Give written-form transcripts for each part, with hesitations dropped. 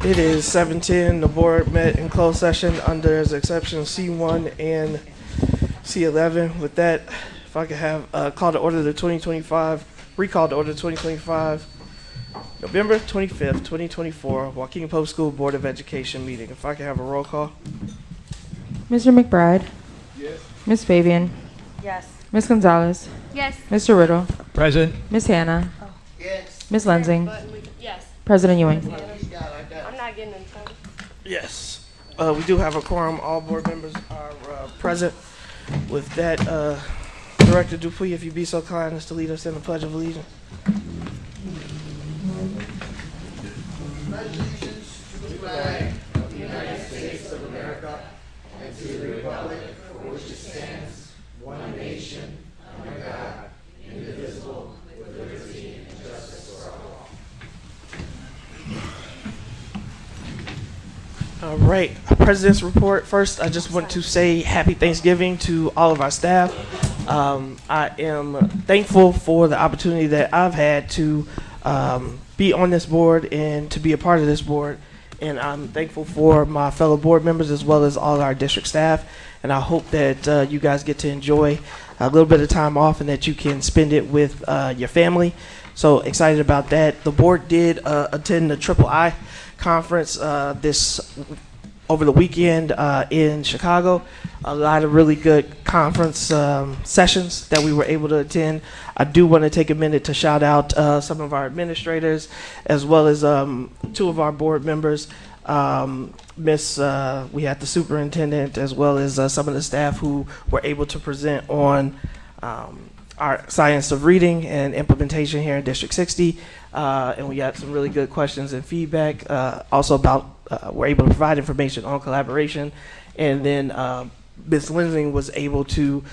It is 7:10. The board met in closed session under as exception C1 and C11. With that, if I could have call to order the 2025, recall to order 2025, November 25th, 2024, Waukegan Public School Board of Education meeting. If I could have a roll call. Mr. McBride? Yes. Ms. Fabian? Yes. Ms. Gonzalez? Yes. Mr. Riddle? Present. Ms. Hannah? Yes. Ms. Lensing? Yes. President Ewing? I'm not getting in trouble. Yes. We do have a quorum. All board members are present. With that, Director Dupuy, if you'd be so kind as to lead us in the Pledge of Allegiance. All right, President's report. First, I just want to say happy Thanksgiving to all of our staff. I am thankful for the opportunity that I've had to be on this board and to be a part of this board. And I'm thankful for my fellow board members as well as all our district staff. And I hope that you guys get to enjoy a little bit of time off and that you can spend it with your family. So excited about that. The board did attend the Triple I conference over the weekend in Chicago. A lot of really good conference sessions that we were able to attend. I do want to take a minute to shout out some of our administrators as well as two of our board members. We had the superintendent as well as some of the staff who were able to present on our science of reading and implementation here in District 60. And we got some really good questions and feedback. Also about, we're able to provide information on collaboration. And then Ms. Lensing was able to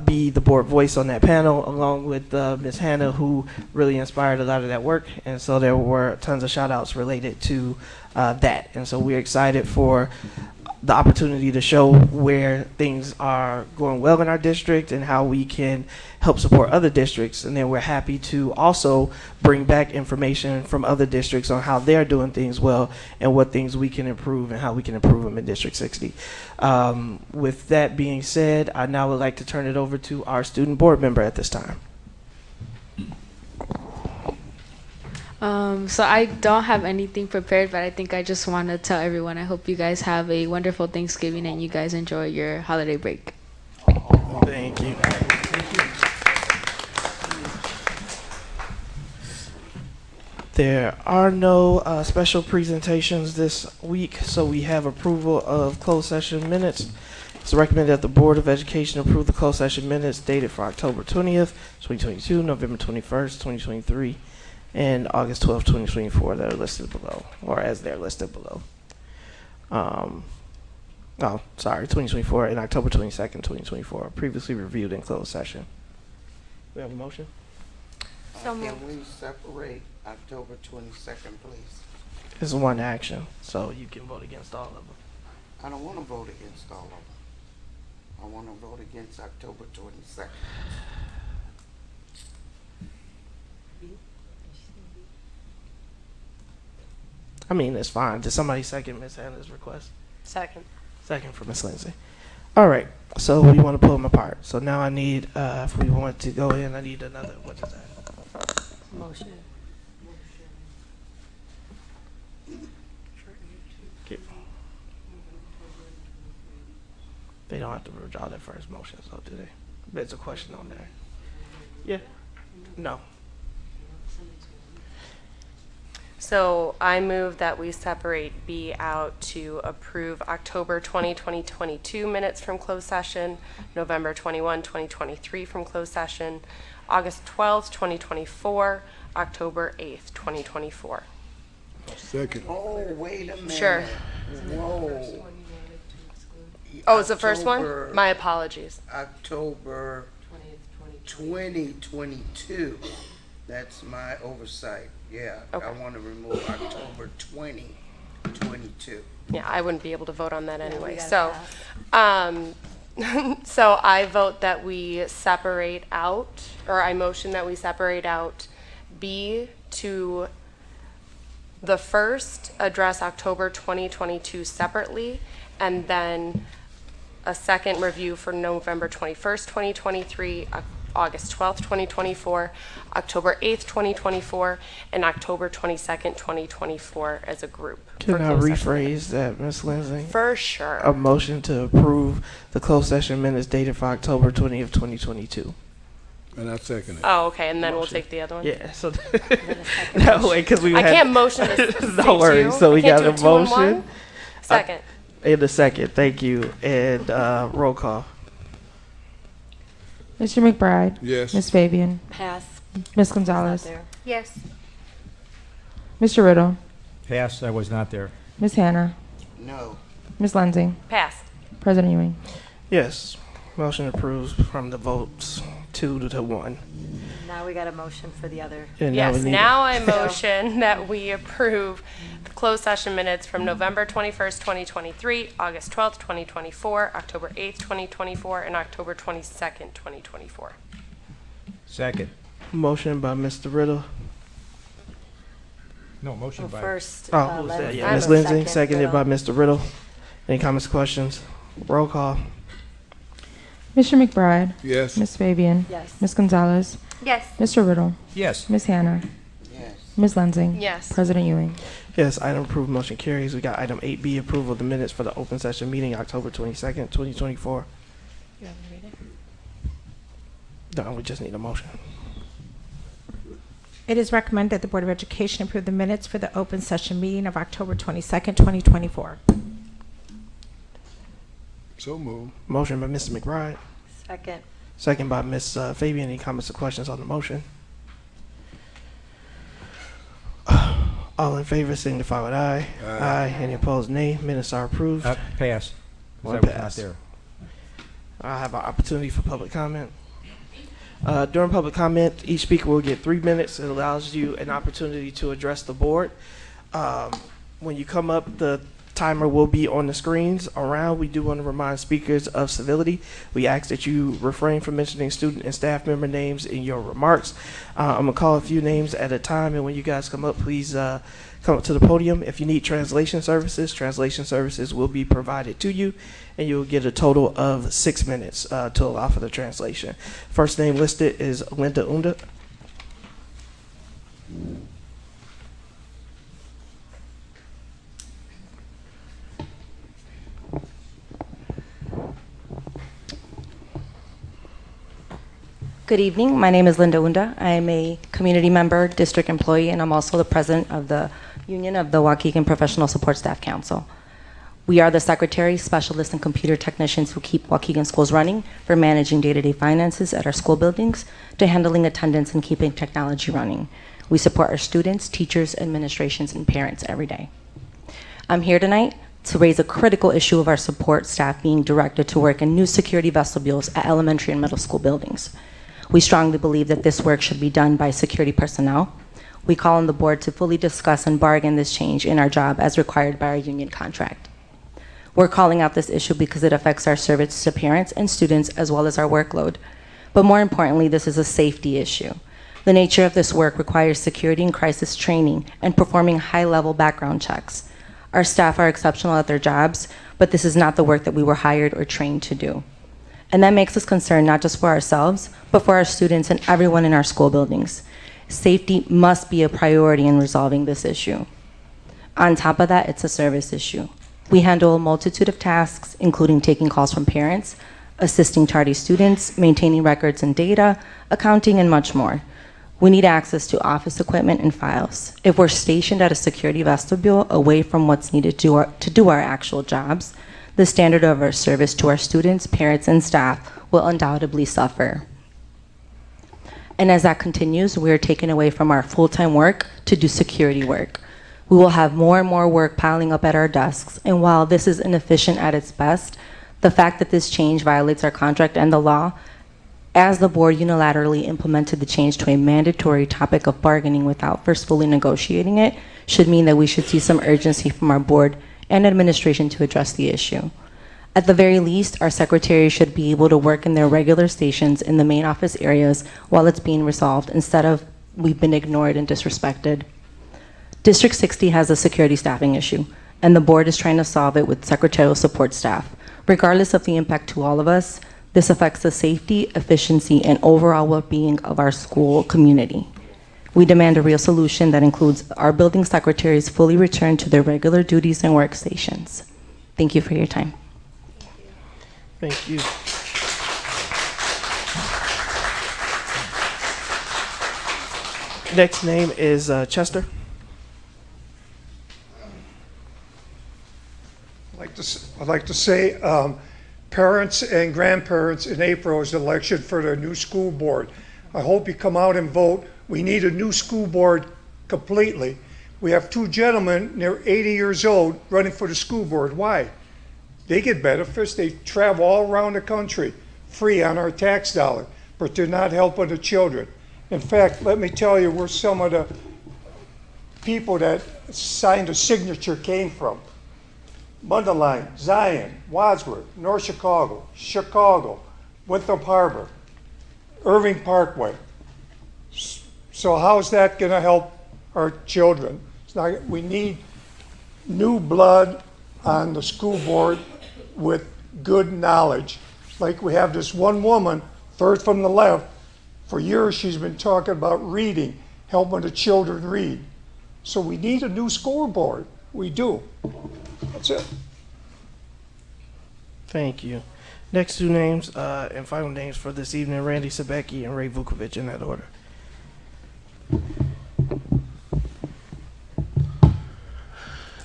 be the board voice on that panel along with Ms. Hannah, who really inspired a lot of that work. And so there were tons of shout outs related to that. And so we're excited for the opportunity to show where things are going well in our district and how we can help support other districts. And then we're happy to also bring back information from other districts on how they're doing things well and what things we can improve and how we can improve them in District 60. With that being said, I now would like to turn it over to our student board member at this time. So I don't have anything prepared, but I think I just want to tell everyone I hope you guys have a wonderful Thanksgiving and you guys enjoy your holiday break. Thank you. There are no special presentations this week, so we have approval of closed session minutes. It's recommended that the Board of Education approve the closed session minutes dated for October 20th, 2022, November 21st, 2023, and August 12th, 2024 that are listed below, or as they're listed below. 2024 and October 22nd, 2024, previously reviewed in closed session. We have a motion? So Can we separate October 22nd, please? It's one action, so you can vote against all of them. I don't want to vote against all of them. I want to vote against October 22nd. I mean, it's fine. Did somebody second Ms. Hannah's request? Second. Second for Ms. Lindsay. All right, so we want to pull them apart. So now I need, if we want to go in, I need another, what is that? Motion. Okay. They don't have to withdraw their first motion, so do they? There's a question on there. Yeah? No. So I move that we separate B out to approve October 20, 2022 minutes from closed session, November 21, 2023 from closed session, August 12th, 2024, October 8th, 2024. Second. Oh, wait a minute. Sure. Whoa. Oh, it's the first one? October- My apologies. October 2022. That's my oversight. Yeah, Okay. I want to remove October 2022. Yeah, I wouldn't be able to vote on that anyway. So, so I vote that we separate out, or I motion that we separate out B to the first address October 2022 separately, and then a second review for November 21st, 2023, August 12th, 2024, October 8th, 2024, and October 22nd, 2024 as a group. Can for I closed session rephrase minutes. that, Ms. Lindsay? For sure. A motion to approve the closed session minutes dated for October 20th, 2022. And I second it. Oh, okay, and then we'll take the other one? Yeah, so that way, because we I had. can't motion this. No worries. So we got a motion. Second. In a second, thank you. And roll call. Mr. McBride. Yes. Ms. Fabian. Pass. Ms. Gonzalez. Yes. Mr. Riddle. Pass, I was not there. Ms. Hannah. No. Ms. Lindsay. Pass. President Ewing. Yes. Motion approves from the votes 2 to 1. Now we got a motion for the other. And Yes, we need- now I motion that we approve the closed session minutes from November 21st, 2023, August 12th, 2024, October 8th, 2024, and October 22nd, 2024. Second. Motion by Mr. Riddle. No, motion by. First. Oh, who was that? Yeah, I'm Ms. Lindsay, second, seconded by Riddle. Mr. Riddle. Any comments, questions? Roll call. Mr. McBride. Yes. Ms. Fabian. Yes. Ms. Gonzalez. Yes. Mr. Riddle. Yes. Ms. Hannah. Yes. Ms. Lindsay. Yes. President Ewing. Yes, item approved, motion carries. We got item 8B, approval of the minutes for the open session meeting, October 22nd, 2024. You want me to read it? No, we just need a motion. It is recommended the Board of Education approve the minutes for the open session meeting of October 22nd, 2024. So moved. Motion by Mr. McBride, Second. second by Ms. Fabian. Any comments or questions on the motion? All in favor signify with aye. Aye. Any opposed, nay. Minutes are approved. Pass. 'Cause One I was pass. not there. I have an opportunity for public comment. During public comment, each speaker will get 3 minutes. It allows you an opportunity to address the board. When you come up, the timer will be on the screens around. We do want to remind speakers of civility. We ask that you refrain from mentioning student and staff member names in your remarks. I'm going to call a few names at a time, and when you guys come up, please come up to the podium. If you need translation services will be provided to you, and you'll get a total of 6 minutes to allow for the translation. First name listed is Linda Unda. Good evening. My name is Linda Unda. I am a community member, district employee, and I'm also the president of the Union of the Waukegan Professional Support Staff Council. We are the secretary, specialists, and computer technicians who keep Waukegan schools running, from managing day-to-day finances at our school buildings to handling attendance and keeping technology running. We support our students, teachers, administrations, and parents every day. I'm here tonight to raise a critical issue of our support staff being directed to work in new security vestibules at elementary and middle school buildings. We strongly believe that this work should be done by security personnel. We call on the board to fully discuss and bargain this change in our job as required by our union contract. We're calling out this issue because it affects our service to parents and students as well as our workload. But more importantly, this is a safety issue. The nature of this work requires security and crisis training and performing high-level background checks. Our staff are exceptional at their jobs, but this is not the work that we were hired or trained to do. And that makes us concerned not just for ourselves, but for our students and everyone in our school buildings. Safety must be a priority in resolving this issue. On top of that, it's a service issue. We handle a multitude of tasks, including taking calls from parents, assisting tardy students, maintaining records and data, accounting, and much more. We need access to office equipment and files. If we're stationed at a security vestibule away from what's needed to do our actual jobs, the standard of our service to our students, parents, and staff will undoubtedly suffer. And as that continues, we are taken away from our full-time work to do security work. We will have more and more work piling up at our desks, and while this is inefficient at its best, the fact that this change violates our contract and the law, as the board unilaterally implemented the change to a mandatory topic of bargaining without first fully negotiating it, should mean that we should see some urgency from our board and administration to address the issue. At the very least, our secretaries should be able to work in their regular stations in the main office areas while it's being resolved, instead of we've been ignored and disrespected. District 60 has a security staffing issue, and the board is trying to solve it with secretarial support staff. Regardless of the impact to all of us, this affects the safety, efficiency, and overall well-being of our school community. We demand a real solution that includes our building secretaries fully return to their regular duties and workstations. Thank you for your time. Thank you. Next name is Chester. I'd like to say parents and grandparents in April is the election for the new school board. I hope you come out and vote. We need a new school board completely. We have two gentlemen, they're 80 years old, running for the school board. Why? They get benefits. They travel all around the country free on our tax dollar, but they're not helping the children. In fact, let me tell you where some of the people that signed a signature came from. Mundelein, Zion, Wadsworth, North Chicago, Winthrop Harbor, Irving Parkway. So how's that going to help our children? It's not, we need new blood on the school board with good knowledge. Like we have this one woman, third from the left, for years she's been talking about reading, helping the children read. So we need a new school board. We do. That's it. Thank you. Next two names and final names for this evening, Randy Sebecki and Ray Vukovic, in that order.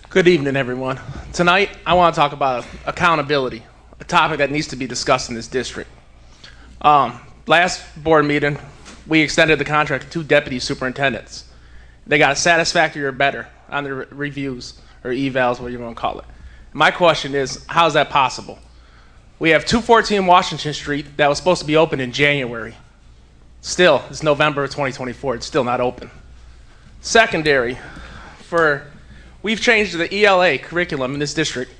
Good evening, everyone. Tonight, I want to talk about accountability, a topic that needs to be discussed in this district. Last board meeting, we extended the contract to 2 deputy superintendents. They got a satisfactory or better on their reviews or evals, whatever you want to call it. My question is, how is that possible? We have 214 Washington Street that was supposed to be open in January. Still, it's November of 2024. It's still not open. Secondary, we've changed the ELA curriculum in this district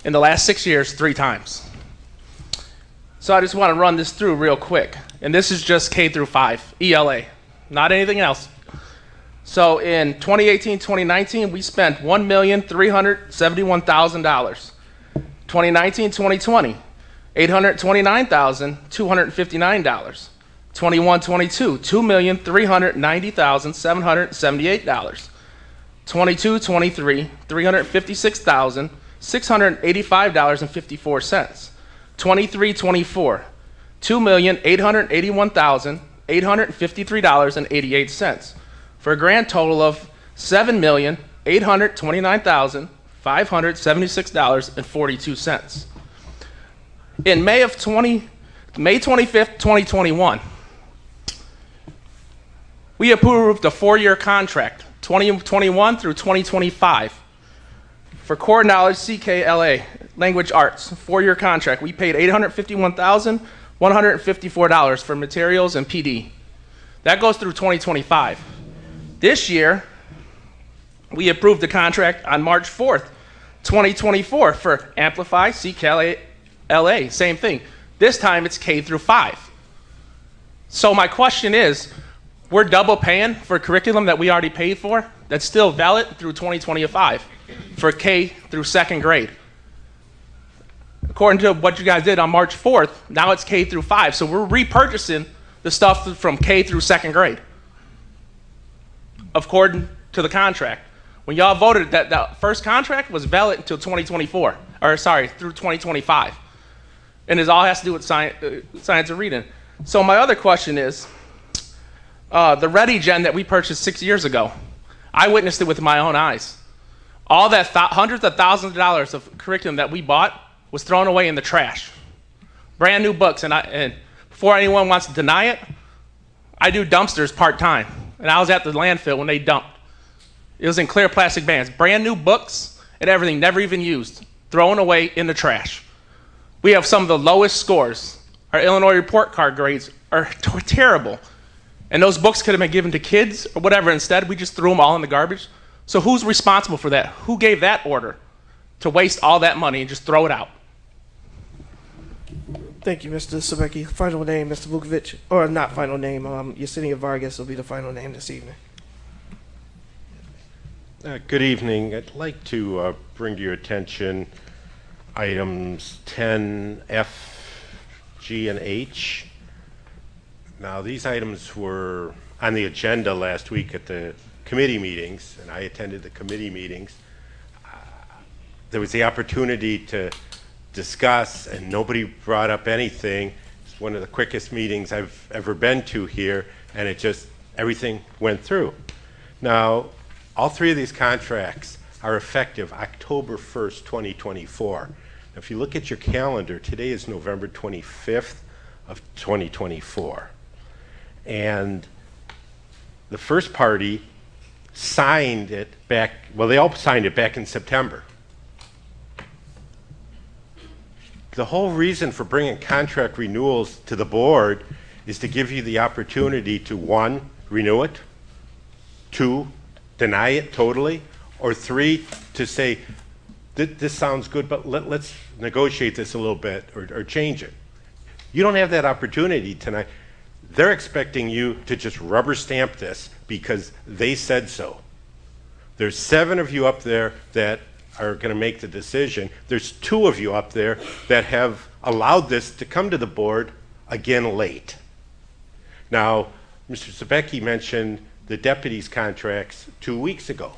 in the last 6 years 3 times. So I just want to run this through real quick. And this is just K through 5, ELA, not anything else. So in 2018-2019, we spent $1,371,000. 2019-2020, $829,259. 21-22, $2,390,778. 22-23, $356,685.54. 23-24, $2,881,853.88, for a grand total of $7,829,576.42. In May 25th, 2021, we approved a 4-year contract, 2021 through 2025, for Core Knowledge CKLA Language Arts, 4-year contract. We paid $851,154 for materials and PD. That goes through 2025. This year, we approved the contract on March 4th, 2024 for Amplify CKLA, same thing. This time it's K through 5. So my question is, we're double paying for curriculum that we already paid for that's still valid through 2025 for K through 2nd grade. According to what you guys did on March 4th, now it's K through 5. So we're repurchasing the stuff from K through 2nd grade, according to the contract. When y'all voted, that first contract was valid until 2024, through 2025. And it all has to do with science and reading. So my other question is, the ReadyGen that we purchased 6 years ago, I witnessed it with my own eyes. All that hundreds of thousands of dollars of curriculum that we bought was thrown away in the trash. Brand new books, and before anyone wants to deny it, I do dumpsters part-time, and I was at the landfill when they dumped. It was in clear plastic bags, brand new books and everything, never even used, thrown away in the trash. We have some of the lowest scores. Our Illinois report card grades are terrible. And those books could have been given to kids or whatever. Instead, we just threw them all in the garbage. So who's responsible for that? Who gave that order to waste all that money and just throw it out? Thank you, Mr. Sebecki. Final name, Mr. Vukovic, or not final name, Yesenia Vargas will be the final name this evening. Good evening. I'd like to bring to your attention items 10, F, G, and H. Now, these items were on the agenda last week at the committee meetings, and I attended the committee meetings. There was the opportunity to discuss, and nobody brought up anything. It's one of the quickest meetings I've ever been to here, and it just, everything went through. Now, all three of these contracts are effective October 1st, 2024. If you look at your calendar, today is November 25th of 2024. And the first party signed it back, well, they all signed it back in September. The whole reason for bringing contract renewals to the board is to give you the opportunity to, 1, renew it, 2, deny it totally, or 3, to say, this sounds good, but let's negotiate this a little bit or change it. You don't have that opportunity tonight. They're expecting you to just rubber stamp this because they said so. There's 7 of you up there that are going to make the decision. There's 2 of you up there that have allowed this to come to the board again late. Now, Mr. Zabecki mentioned the deputies' contracts 2 weeks ago.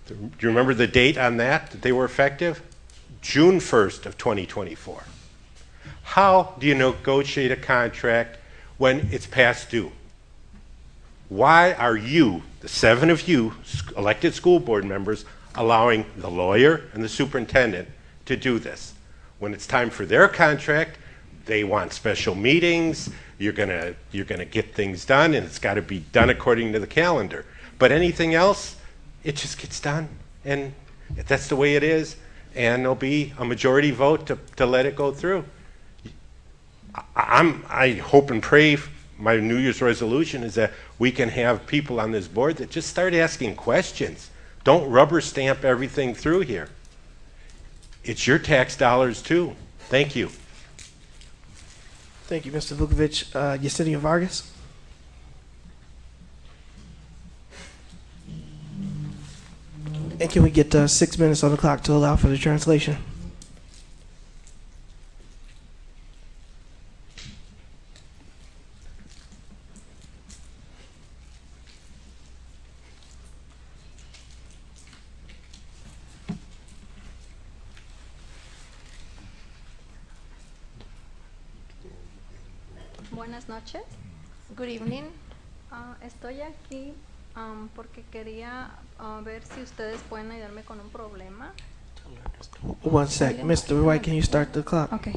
Do you remember the date on that they were effective? June 1st of 2024. How do you negotiate a contract when it's past due? Why are you, the 7 of you, elected school board members, allowing the lawyer and the superintendent to do this? When it's time for their contract, they want special meetings, you're gonna get things done, and it's gotta be done according to the calendar. But anything else, it just gets done, and that's the way it is, and there'll be a majority vote to let it go through. I hope and pray, my New Year's resolution is that we can have people on this board that just start asking questions. Don't rubber stamp everything through here. It's your tax dollars too. Thank you. Thank you, Mr. Vukovic. Yesenia Vargas. And can we get 6 minutes on the clock to allow for the translation? Buenas noches. Good evening. Estoy aquí porque quería ver si ustedes pueden ayudarme con un problema. 1 sec. Mr. White, can you start the clock? Okay.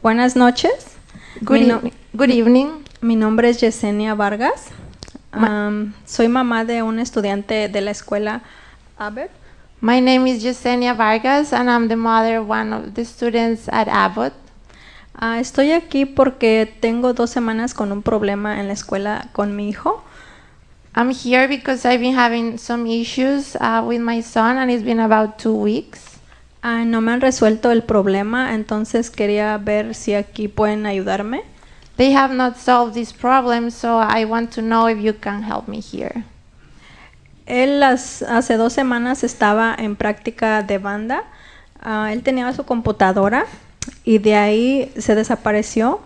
Buenas noches. Good evening. Mi nombre es Yesenia Vargas. Soy mamá de un estudiante de la escuela Abbott. My name is Yesenia Vargas and I'm the mother of one of the students at Abbott. Estoy aquí porque tengo 2 semanas con un problema en la escuela con mi hijo. I'm here because I've been having some issues with my son and it's been about 2 weeks. No me han resuelto el problema, entonces quería ver si aquí pueden ayudarme. They have not solved this problem, so I want to know if you can help me here. Él hace 2 semanas estaba en práctica de banda. Él tenía su computadora y de ahí se desapareció.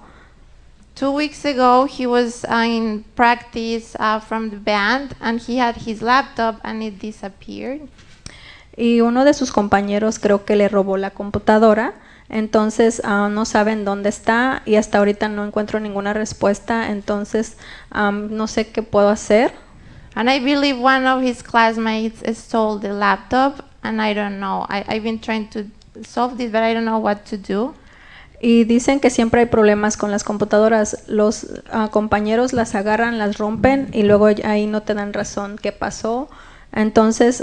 2 weeks ago, he was in practice from the band, and he had his laptop, and it disappeared. Y uno de sus compañeros creo que le robó la computadora, entonces no saben dónde está y hasta ahorita no encuentro ninguna respuesta, entonces no sé qué puedo hacer. And I believe one of his classmates stole the laptop, and I don't know. I've been trying to solve this, but I don't know what to do. Y dicen que siempre hay problemas con las computadoras. Los compañeros las agarran, las rompen y luego ahí no te dan razón qué pasó. Entonces,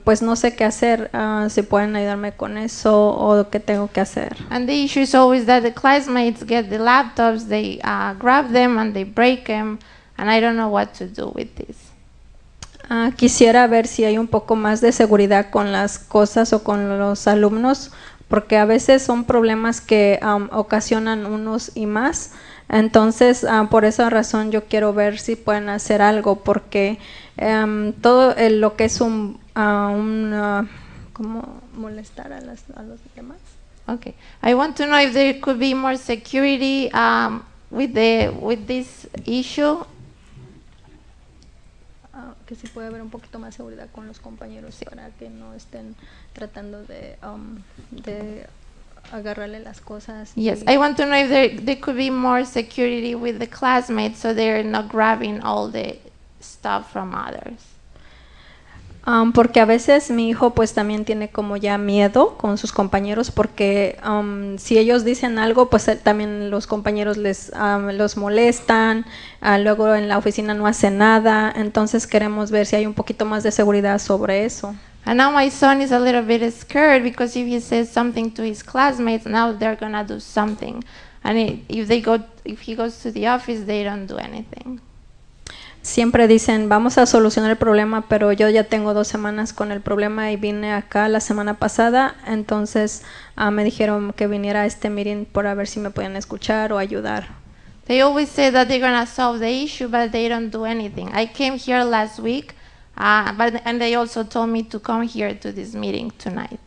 pues no sé qué hacer. Si pueden ayudarme con eso o qué tengo que hacer. And the issue is always that the classmates get the laptops, they grab them and they break them, and I don't know what to do with this. Quisiera ver si hay un poco más de seguridad con las cosas o con los alumnos, porque a veces son problemas que ocasionan unos y más. Entonces, por esa razón yo quiero ver si pueden hacer algo, porque todo lo que es un como molestar a los demás. Okay. I want to know if there could be more security with this issue. Que se puede haber un poquito más seguridad con los compañeros para que no estén tratando de agarrarle las cosas. Yes, I want to know if there could be more security with the classmates so they're not grabbing all the stuff from others. Porque a veces mi hijo pues también tiene como ya miedo con sus compañeros porque si ellos dicen algo pues también los compañeros los molestan, luego en la oficina no hacen nada, entonces queremos ver si hay un poquito más de seguridad sobre eso. And now my son is a little bit scared because if he says something to his classmates, now they're gonna do something. And if he goes to the office, they don't do anything. Siempre dicen, vamos a solucionar el problema, pero yo ya tengo 2 semanas con el problema y vine acá la semana pasada, entonces me dijeron que viniera a este meeting para ver si me podían escuchar o ayudar. They always say that they're going to solve the issue, but they don't do anything. I came here last week, and they also told me to come here to this meeting tonight.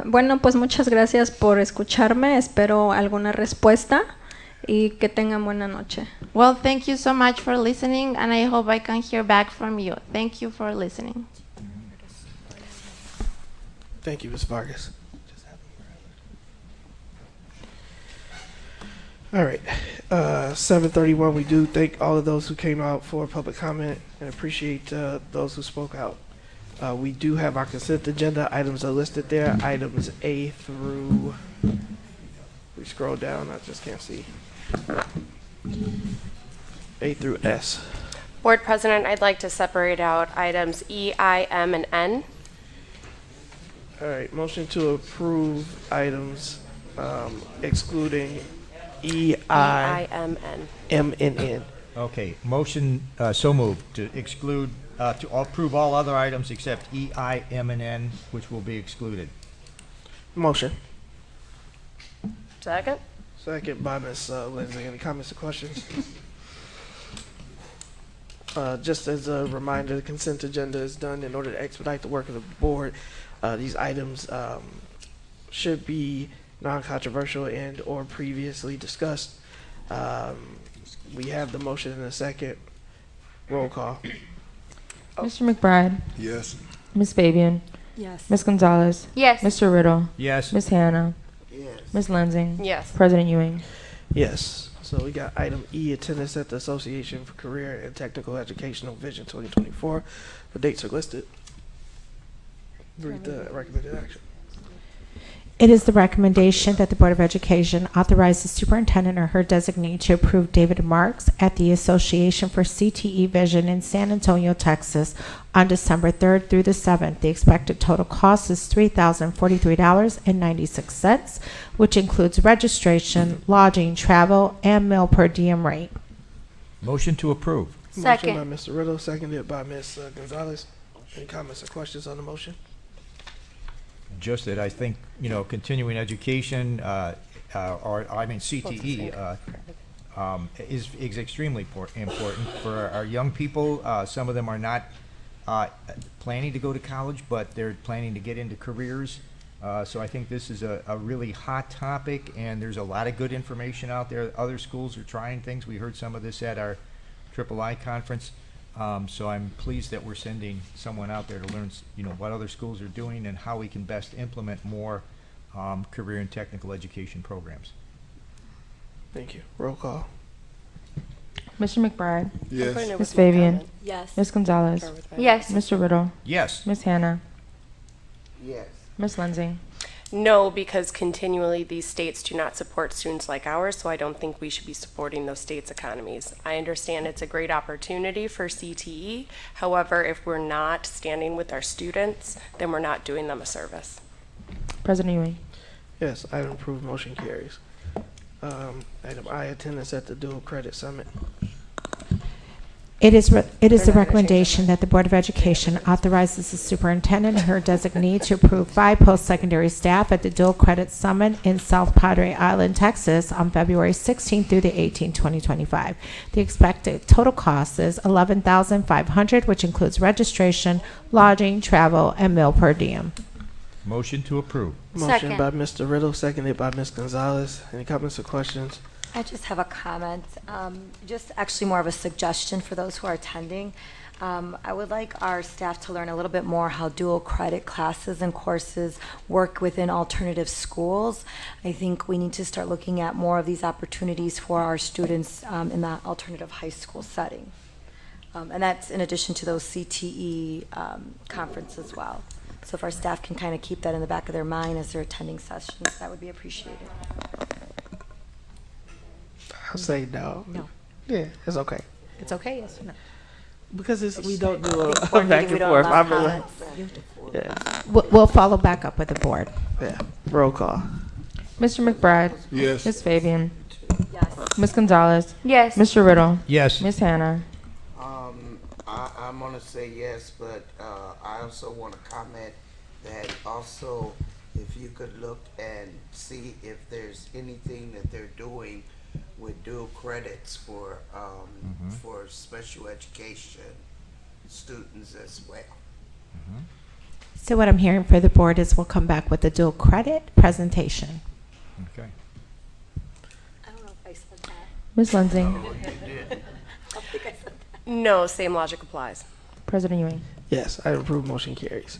Bueno, pues muchas gracias por escucharme, espero alguna respuesta. Y que tengan buena noche. Well, thank you so much for listening, and I hope I can hear back from you. Thank you for listening. Thank you, Ms. Vargas. All right, 7:31. We do thank all of those who came out for public comment and appreciate those who spoke out. We do have our consent agenda. Items are listed there. Items A through. We scroll down. I just can't see. A through S. Board President, I'd like to separate out items E, I, M, and N. All right, motion to approve items excluding E, I, M, N. M, and N. Okay, motion so moved to exclude, to approve all other items except E, I, M, and N, which will be excluded. Motion. Second? Second by Ms. Lindsay. Any comments or questions? Just as a reminder, the consent agenda is done in order to expedite the work of the board. These items should be non-controversial and or previously discussed. We have the motion in a second. Roll call. Mr. McBride. Yes. Ms. Fabian. Yes. Ms. Gonzalez. Yes. Mr. Riddle. Yes. Ms. Hannah. Yes. Ms. Lensing. Yes. President Ewing. Yes. So we got item E, attendance at the Association for Career and Technical Educational Vision 2024. The dates are listed. Read the recommended action. It is the recommendation that the Board of Education authorize the superintendent or her designee to approve David Marks at the Association for CTE Vision in San Antonio, Texas on December 3rd through the 7th. The expected total cost is $3,043.96, which includes registration, lodging, travel, and meal per diem rate. Motion to approve. Second. Motion by Mr. Riddle, seconded by Ms. Gonzalez. Any comments or questions on the motion? Just that I think, continuing education, CTE, is extremely important for our young people. Some of them are not planning to go to college, but they're planning to get into careers. So I think this is a really hot topic, and there's a lot of good information out there. Other schools are trying things. We heard some of this at our III conference. So I'm pleased that we're sending someone out there to learn, what other schools are doing and how we can best implement more career and technical education programs. Thank you. Roll call. Mr. McBride. Yes. Ms. Fabian. Yes. Ms. Gonzalez. Yes. Mr. Riddle. Yes. Ms. Hannah. Yes. Ms. Lensing. No, because continually these states do not support students like ours, so I don't think we should be supporting those states' economies. I understand it's a great opportunity for CTE. However, if we're not standing with our students, then we're not doing them a service. President Ewing. Yes, item approved, motion carries. Item I, attendance at the Dual Credit Summit. It is the recommendation that the Board of Education authorizes the superintendent and her designee to approve 5 post-secondary staff at the Dual Credit Summit in South Padre Island, Texas on February 16 through the 18th, 2025. The expected total cost is $11,500, which includes registration, lodging, travel, and meal per diem. Motion to approve. Motion by Mr. Riddle, seconded by Ms. Gonzalez. Any comments or questions? I just have a comment, just actually more of a suggestion for those who are attending. I would like our staff to learn a little bit more how dual credit classes and courses work within alternative schools. I think we need to start looking at more of these opportunities for our students in the alternative high school setting. And that's in addition to those CTE conferences as well. So if our staff can kind of keep that in the back of their mind as they're attending sessions, that would be appreciated. I'll say no. No. Yeah, it's okay. It's okay, yes or no? Because we don't do a Board back meeting, we and don't forth. allow I really- comments. Yeah, We'll follow back up with the board. yeah. Roll call. Mr. McBride. Yes. Ms. Fabian. Yes. Ms. Gonzalez. Yes. Mr. Riddle. Yes. Ms. Hannah. I'm gonna say yes, but I also want to comment that also if you could look and see if there's anything that they're doing with dual credits for special education students as well. So what I'm hearing for the board is we'll come back with a dual credit presentation. Okay. I don't know if I said that. Ms. Lansing. I don't think I said that. No, same logic applies. President Ewing. Yes, item approved, motion carries.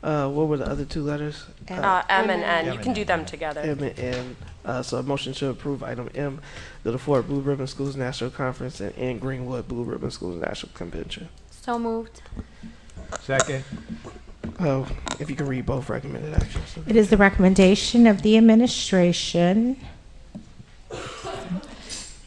What were the other two letters? M and N, you can do them together. M and N. So a motion to approve item M, Little Fort Blue Ribbon Schools National Conference, and N Greenwood Blue Ribbon Schools National Convention. So moved. Second. If you can read both recommended actions. It is the recommendation of the administration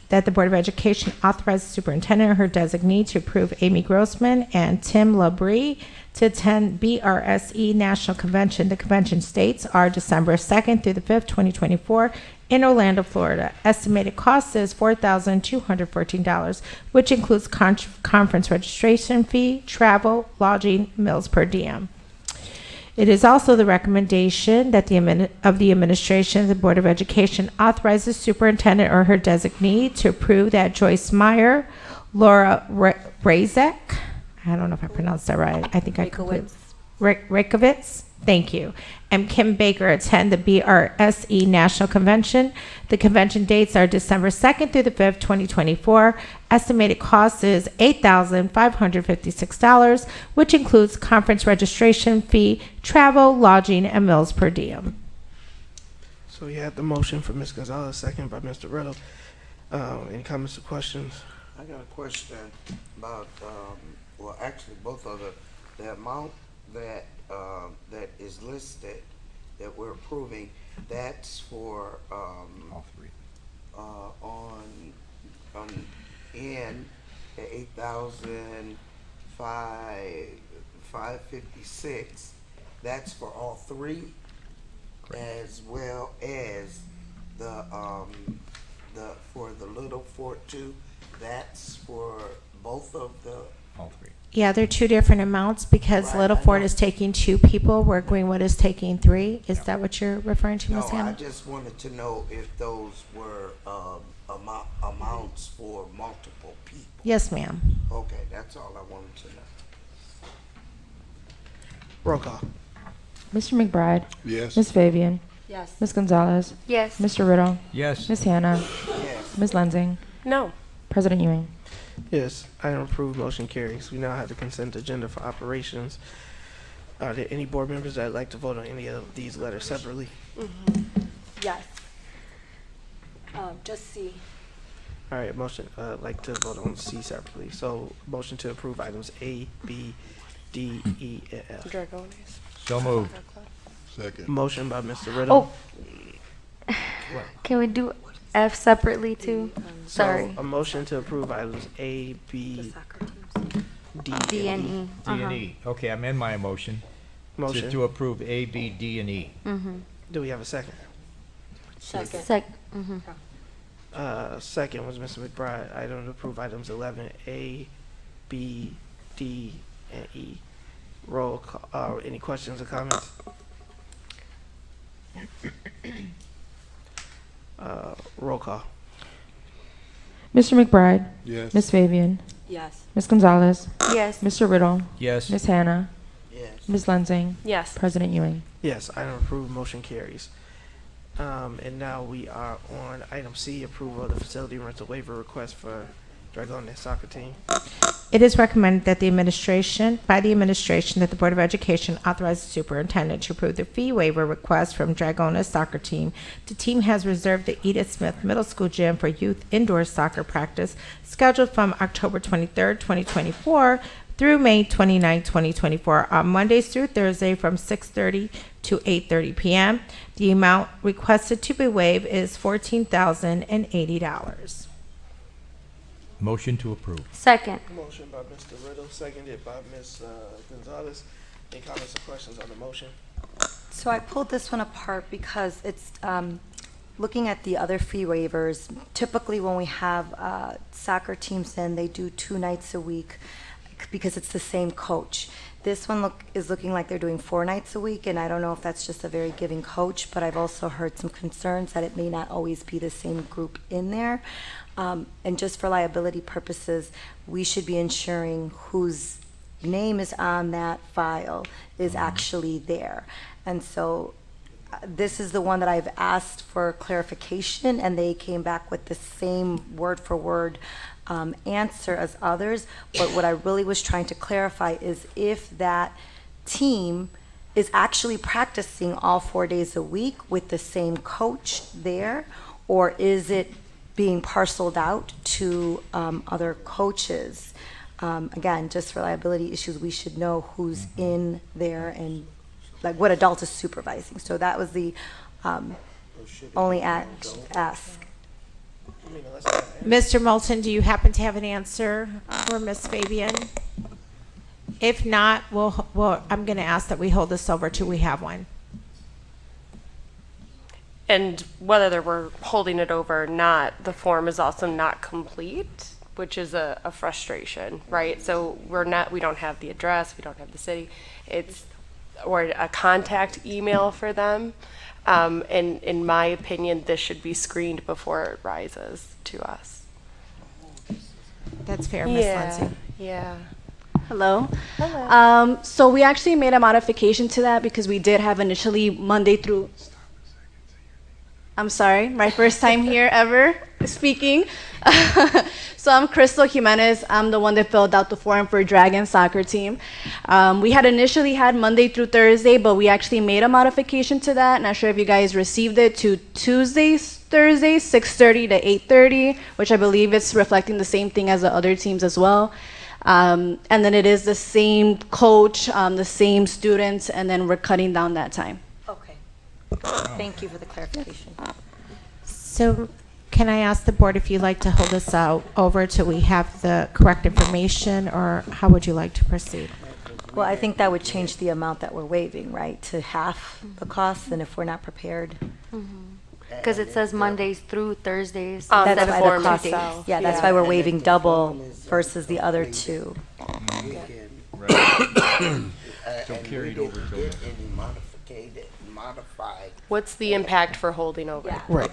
that the Board of Education authorize the superintendent or her designee to approve Amy Grossman and Tim Labrie to attend BRSE National Convention. The convention dates are December 2nd through the 5th, 2024 in Orlando, Florida. Estimated cost is $4,214, which includes conference registration fee, travel, lodging, meals per diem. It is also the recommendation that the administration of the Board of Education authorizes superintendent or her designee to approve that Joyce Meyer, Laura Razek, I don't know if I pronounced that right. I think I completely. Rakovitz, thank you, and Kim Baker attend the BRSE National Convention. The convention dates are December 2nd through the 5th, 2024. Estimated cost is $8,556, which includes conference registration fee, travel, lodging, and meals per diem. So you had the motion for Ms. Gonzalez, second by Mr. Riddle. Any comments or questions? I got a question about, well, actually, both of the amount that that is listed that we're approving. That's for All three. on N the 8,556. That's for all three, as well as the for the Little Fort 2. That's for both of the. All three. Yeah, they're two different amounts because Right, Little I Fort know. is taking 2 people, where Greenwood is taking 3. Is that what you're referring to, No, Ms. I Hannah? just wanted to know if those were amounts for multiple people. Yes, ma'am. Okay, that's all I wanted to know. Roll call. Mr. McBride. Yes. Ms. Fabian. Yes. Ms. Gonzalez. Yes. Mr. Riddle. Yes. Ms. Hannah. Yes. Ms. Lansing. No. President Ewing. Yes, item approved, motion carries. We now have the consent agenda for operations. Are there any board members that would like to vote on any of these letters separately? Yes. Just C. All right, motion, like to vote on C separately. So motion to approve items A, B, D, E, and F. Dragones. So moved. Second. Motion by Mr. Riddle. Can we do F separately too? So, Sorry. a motion to approve items A, The B, soccer teams. D, D and and E. E. D and E. Okay, I amend my motion Motion. to approve A, B, D, and E. Do we have a second? Second. Second was Mr. McBride. Item to approve items 11A, B, D, and E. Roll call, any questions or comments? Roll call. Mr. McBride? Yes. Ms. Fabian? Yes. Ms. Gonzalez? Yes. Mr. Riddle? Yes. Ms. Hannah? Yes. Ms. Lensing? Yes. President Ewing? Yes, item approved, motion carries. And now we are on item C, approval of the facility rental waiver request for Dragones soccer team. It is recommended that the administration that the Board of Education authorize the superintendent to approve the fee waiver request from Dragonas soccer team. The team has reserved the Edith Smith Middle School gym for youth indoor soccer practice scheduled from October 23rd, 2024 through May 29, 2024 on Mondays through Thursday from 6:30 to 8:30 p.m. The amount requested to be waived is $14,080. Motion to approve. Second. Motion by Mr. Riddle, seconded by Ms. Gonzalez. Any comments or questions on the motion? So I pulled this one apart because it's looking at the other fee waivers. Typically, when we have soccer teams in, they do 2 nights a week because it's the same coach. This one is looking like they're doing 4 nights a week, and I don't know if that's just a very giving coach, but I've also heard some concerns that it may not always be the same group in there. And just for liability purposes, we should be ensuring whose name is on that file is actually there. And so this is the one that I've asked for clarification, and they came back with the same word for word answer as others. But what I really was trying to clarify is if that team is actually practicing all 4 days a week with the same coach there, or is it being parceled out to other coaches. Again, just for liability issues, we should know who's in there and like what adult is supervising. So that was the only ask. Mr. Moulton, do you happen to have an answer for Ms. Fabian? If not, I'm going to ask that we hold this over till we have one. And whether we're holding it over or not, the form is also not complete, which is a frustration, right? So we don't have the address, we don't have the city, or a contact email for them. And in my opinion, this should be screened before it rises to us. That's fair, Ms. Lindsay. Yeah. Hello. Hello. So we actually made a modification to that because we did have initially Monday through. I'm sorry, my first time here ever speaking. So I'm Crystal Jimenez. I'm the one that filled out the form for Dragon soccer team. We had initially had Monday through Thursday, but we actually made a modification to that. Not sure if you guys received it to Tuesdays, Thursdays, 6:30 to 8:30, which I believe it's reflecting the same thing as the other teams as well. And then it is the same coach, the same students, and then we're cutting down that time. Okay. Thank you for the clarification. So can I ask the board if you'd like to hold this out over till we have the correct information, or how would you like to proceed? Well, I think that would change the amount that we're waiving, right, to half the cost, and if we're not prepared. Because it says Mondays through Thursdays. That's instead of why 4 the cost, Mondays. yeah, that's why we're waiving double versus the other two. So carried over to any modified. What's the impact for holding over? Yeah. Right.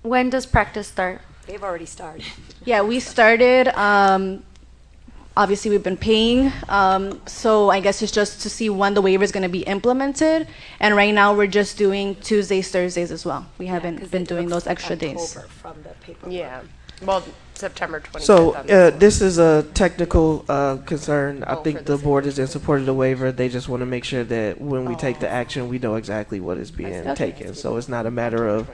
When does practice start? They've already started. Yeah, we started. Obviously, we've been paying. So I guess it's just to see when the waiver is going to be implemented. And right now, we're just doing Tuesdays, Thursdays as well. We haven't been doing those extra days. From the paperwork. Yeah. Well, September 25th. So on this one. this is a technical concern. I Oh, for think the the board is in support of the waiver. They just want to make sure that when we take the action, we know exactly what is being taken. So it's not a matter of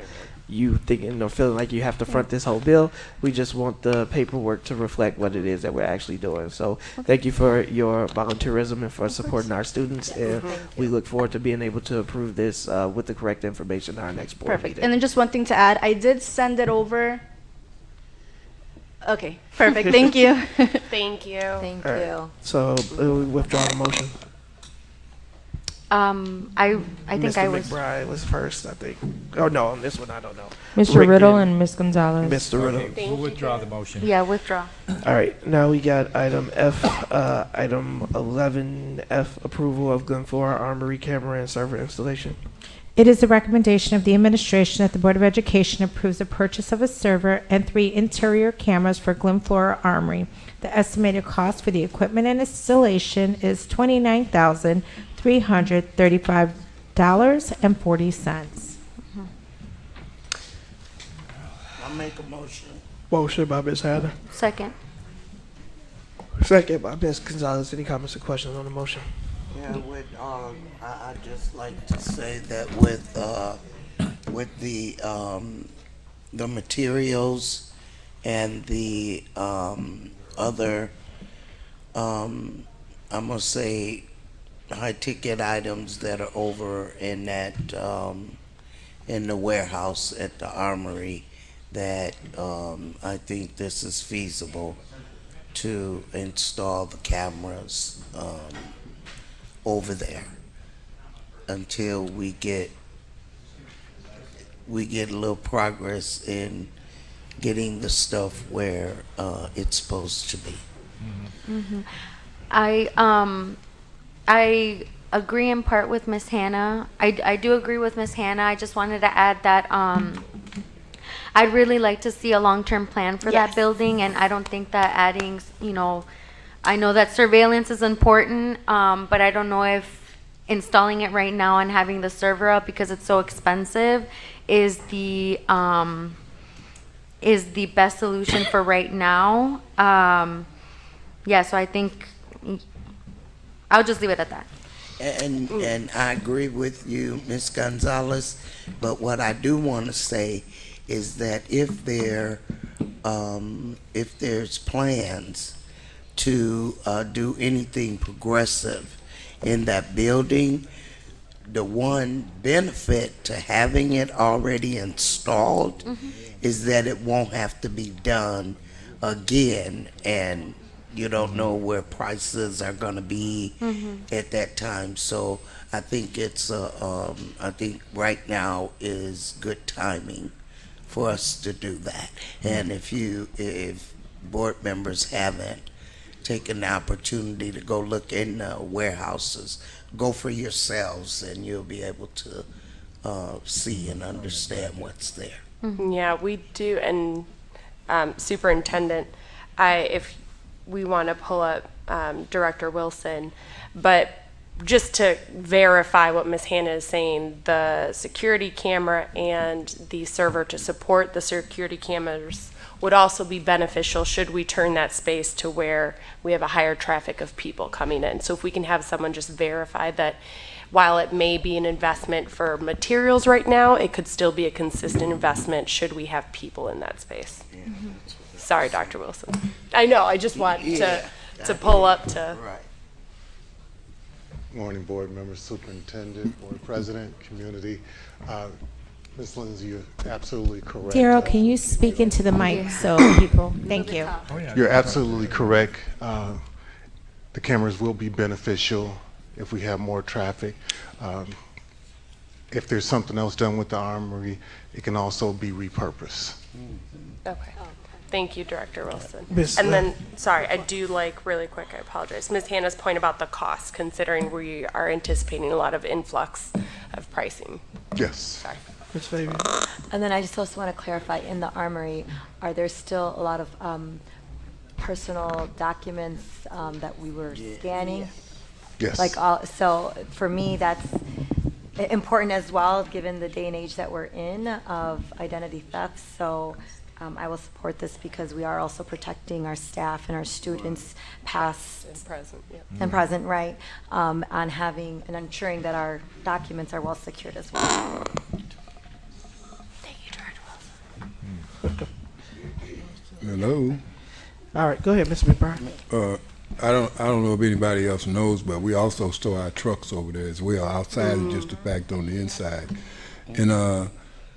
you thinking or feeling like you have to front this whole bill. We just want the paperwork to reflect what it is that we're actually doing. So thank you for your volunteerism and for supporting our students. And we look forward to being able to approve this with the correct information at our next board Perfect. meeting. And then just one thing to add, I did send it over. Okay, perfect. Thank you. Thank you. Thank All right. you. So we withdraw the motion. I think Mr. I was. McBride was first, I think. Oh, no, on this one, I don't know. Mr. Rick Riddle did. and Ms. Gonzalez. Mr. Riddle. We'll withdraw the motion. Yeah, withdraw. All right, now we got item F, item 11F, approval of Glen Flora Armory camera and server installation. It is the recommendation of the administration that the Board of Education approves the purchase of a server and 3 interior cameras for Glen Flora Armory. The estimated cost for the equipment and installation is $29,335.40. I'll make a motion. Motion by Ms. Hatter. Second. Second by Ms. Gonzalez. Any comments or questions on the motion? Yeah, I just like to say that with the materials and the other, I'm gonna say high ticket items that are over in that, in the warehouse at the armory, that I think this is feasible to install the cameras over there until we get a little progress in getting the stuff where it's supposed to be. Mm-hmm. I agree in part with Miss Hannah. I do agree with Miss Hannah. I just wanted to add that I'd really like to see a long-term plan for that building, and I don't think that adding, I know that surveillance is important, but I don't know if installing it right now and having the server up because it's so expensive is the best solution for right now. So I think I'll just leave it at that. And I agree with you, Ms. Gonzalez, but what I do want to say is that if there's plans to do anything progressive in that building, the one benefit to having it already installed is that it won't have to be done again, and you don't know where prices are going to be at that time. So I think I think right now is good timing for us to do that. And if board members haven't taken the opportunity to go look in warehouses, go for yourselves, and you'll be able to see and understand what's there. Yeah, we do. And Superintendent, if we want to pull up Director Wilson, but just to verify what Ms. Hannah is saying, the security camera and the server to support the security cameras would also be beneficial should we turn that space to where we have a higher traffic of people coming in. So if we can have someone just verify that while it may be an investment for materials right now, it could still be a consistent investment should we have people in that space. Sorry, Dr. Wilson. I know, I just want to pull up to. Right. Morning, board members, superintendent, board president, community. Ms. Lindsay, you're absolutely correct. Daryl, can you speak into the mic so people, thank you. You're absolutely correct. The cameras will be beneficial if we have more traffic. If there's something else done with the armory, it can also be repurposed. Okay. Thank you, Director Wilson. Ms. And then, sorry, I do like, really quick, I apologize, Ms. Hannah's point about the cost, considering we are anticipating a lot of influx of pricing. Yes. Sorry. Ms. Fabian. And then I just also want to clarify, in the armory, are there still a lot of personal documents that we were scanning? Yes. So for me, that's important as well, given the day and age that we're in of identity theft. So I will support this because we are also protecting our staff and our students past And present, yep. and present, right, on having and ensuring that our documents are well secured as well. Thank you, Director Wilson. Hello. All right, go ahead, Mr. McBride. I don't know if anybody else knows, but we also store our trucks over there as well. Outside is just the fact on the inside.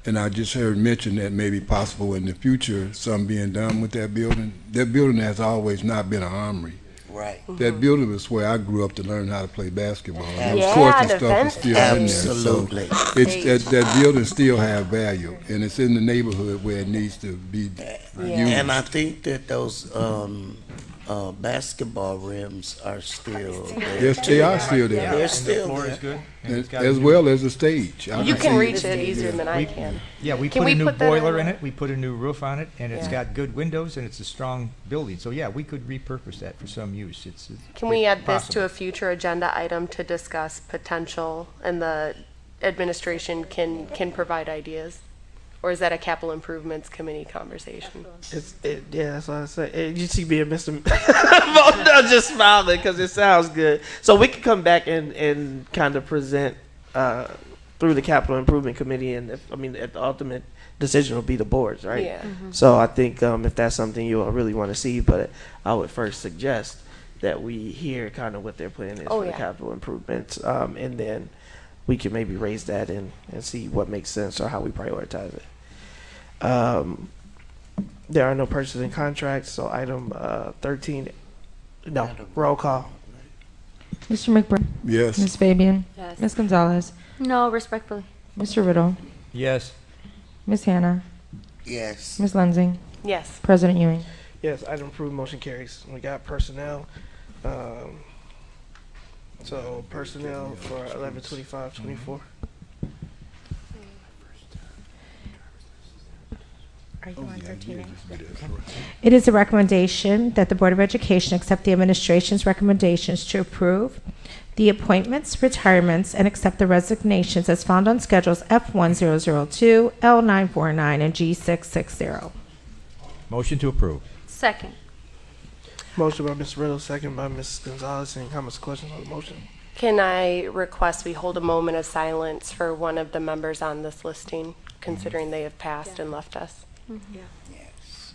And I just heard mention that may be possible in the future, something being done with that building. That building has always not been an armory. Right. That building was where I grew up to learn how to play basketball. And Yeah, those courts and the stuff are fence. still in there. Absolutely. So it's, that building still have value, and it's in the neighborhood where it needs to be used. And I think that those basketball rims are still there. Yes, they are still there. They're And still the floor there. is good. and And it's got as new- well as the stage. I You can see reach it easier than I can. Yeah, we Can put we a new put that boiler in in it, we put a new roof on it, and it's Yeah. got good windows, and it's a strong building. So yeah, we could repurpose that for some use. Can we add this to possible. a future agenda item to discuss potential, and the administration can provide ideas? Or is that a capital improvements committee conversation? Yeah, that's what I say. You see me and Mr. I'm just smiling because it sounds good. So we can come back and kind of present through the capital improvement committee, and the ultimate decision will be the boards, right? Yeah. So I think if that's something you really want to see, but I would first suggest that we hear kind of what their plan is Oh, for the yeah. capital improvements, and then we can maybe raise that and see what makes sense or how we prioritize it. There are no purchasing contracts, so item 13, no, roll call. Mr. McBride. Yes. Ms. Fabian. Yes. Ms. Gonzalez. No, respectfully. Mr. Riddle. Yes. Ms. Hannah. Yes. Ms. Lensing. Yes. President Ewing. Yes, item approved, motion carries. We got personnel. So personnel for 11/25/24. Are you on 13A? It is a recommendation that the Board of Education accept the administration's recommendations to approve the appointments, retirements, and accept the resignations as found on schedules F1002, L949, and G660. Motion to approve. Second. Motion by Mr. Riddle, second by Ms. Gonzalez. Any comments, questions on the motion? Can I request we hold a moment of silence for one of the members on this listing, considering they have passed and left us? Yeah. Yes.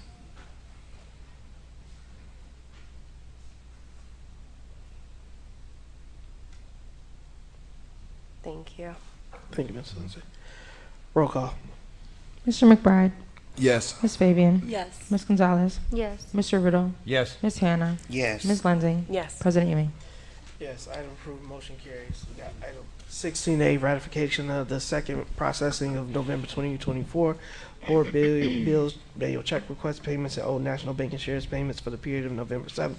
Thank you. Thank you, Ms. Lindsay. Roll call. Mr. McBride. Yes. Ms. Fabian. Yes. Ms. Gonzalez. Yes. Mr. Riddle. Yes. Ms. Hannah. Yes. Ms. Lensing. Yes. President Ewing. Yes, item approved, motion carries. We got item 16A, ratification of the second processing of November 2024 board bills, manual check request payments, and Old National Bank insurance payments for the period of November 7th,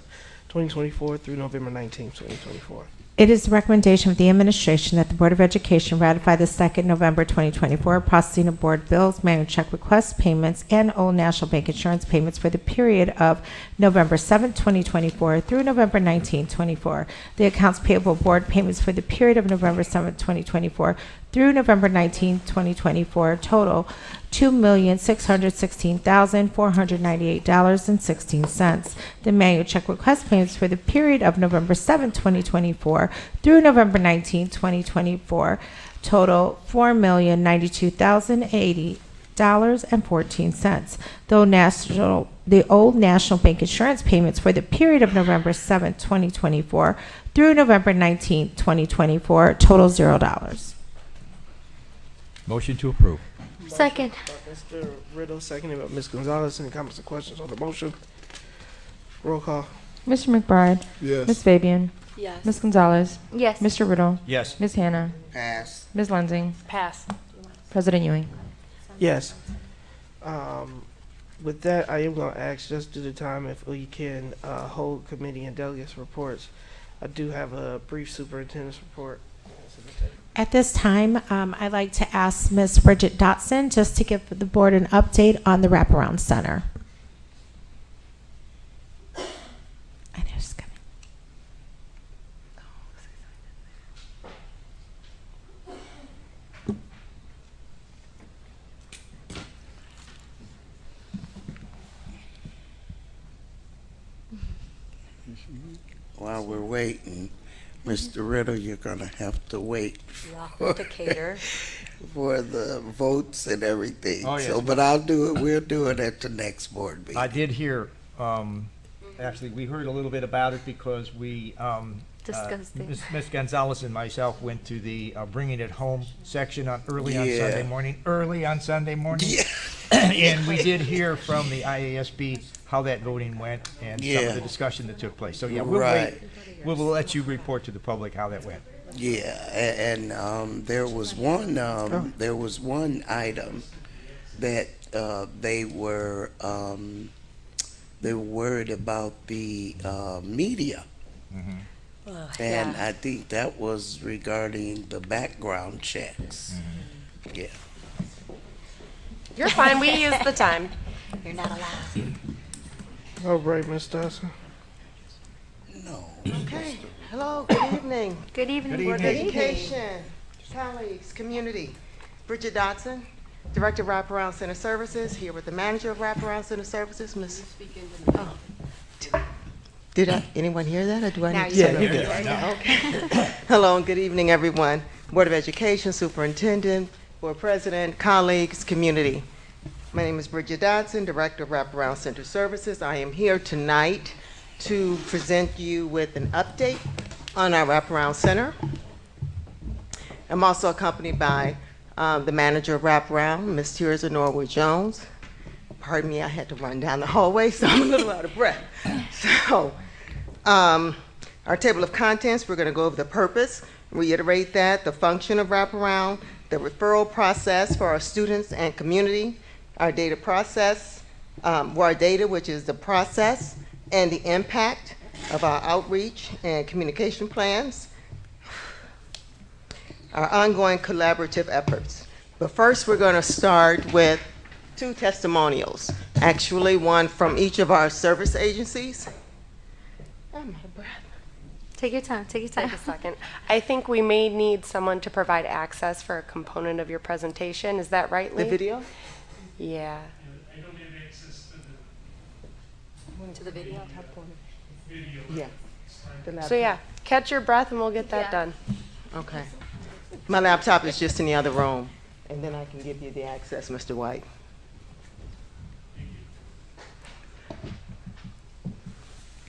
2024 through November 19th, 2024. It is the recommendation of the administration that the Board of Education ratify the second November 2024 processing of board bills, manual check requests, payments, and Old National Bank insurance payments for the period of November 7, 2024 through November 19, 2024. The accounts payable board payments for the period of November 7, 2024 through November 19, 2024 total $2,616,498.16. The manual check request payments for the period of November 7, 2024 through November 19, 2024 total $4,092,080.14. The Old National Bank insurance payments for the period of November 7, 2024 through November 19, 2024 total $0. Motion to approve. Second. Mr. Riddle, seconded by Ms. Gonzalez. Any comments or questions on the motion? Roll call. Mr. McBride. Yes. Ms. Fabian. Yes. Ms. Gonzalez. Yes. Mr. Riddle. Yes. Ms. Hannah. Pass. Ms. Lensing. Pass. President Ewing. Yes. With that, I am going to ask, just due to time, if we can hold committee and delegates reports. I do have a brief superintendent's report. At this time, I'd like to ask Ms. Bridget Dotson just to give the board an update on the wraparound center. I know she's coming. While we're waiting, Mr. Riddle, you're gonna have to wait Yeah, to cater. for the votes and everything. Oh, yes. So, but I'll do it, we'll do it at the next board meeting. I did hear, actually, we heard a little bit about it because we, Discussed it. Ms. Gonzalez and myself went to the Bringing It Home section on early on Yeah. Sunday morning. Early on Sunday morning. Yeah. And we did hear from the IASB how that voting went and some Yeah. of the discussion that took place. So yeah, Right. we'll let you report to the public how that went. Yeah, and there was one item that they were worried about the media, and I think that was regarding the background checks. Yeah. You're fine. We use the time. You're not allowed. All right, Ms. Dawson. Okay. Hello, good evening. Good evening. Board of Education, colleagues, community. Bridget Dotson, Director of Wraparound Center Services, here with the Manager of Wraparound Center Services, Ms. Oh. Did anyone hear that, or do I need to? Yeah, you did. Okay. Hello and good evening, everyone. Board of Education, Superintendent, Board President, colleagues, community. My name is Bridget Dodson, Director of Wraparound Center Services. I am here tonight to present you with an update on our Wraparound Center. I'm also accompanied by the Manager of Wraparound, Ms. Tirza Norwood Jones. Pardon me, I had to run down the hallway, so I'm a little out of breath. So, our table of contents, we're going to go over the purpose, reiterate that, the function of Wraparound, the referral process for our students and community, our data process, our data, which is the process and the impact of our outreach and communication plans, our ongoing collaborative efforts. But first, we're going to start with 2 testimonials, actually one from each of our service agencies. I'm out of breath. Take your time. Take a second. I think we may need someone to provide access for a component of your presentation. Is that right, Lee? The video? Yeah. To the video? Yeah. The laptop. So yeah, catch your breath and we'll get that done. Okay. My laptop is just in the other room, and then I can give you the access, Mr. White.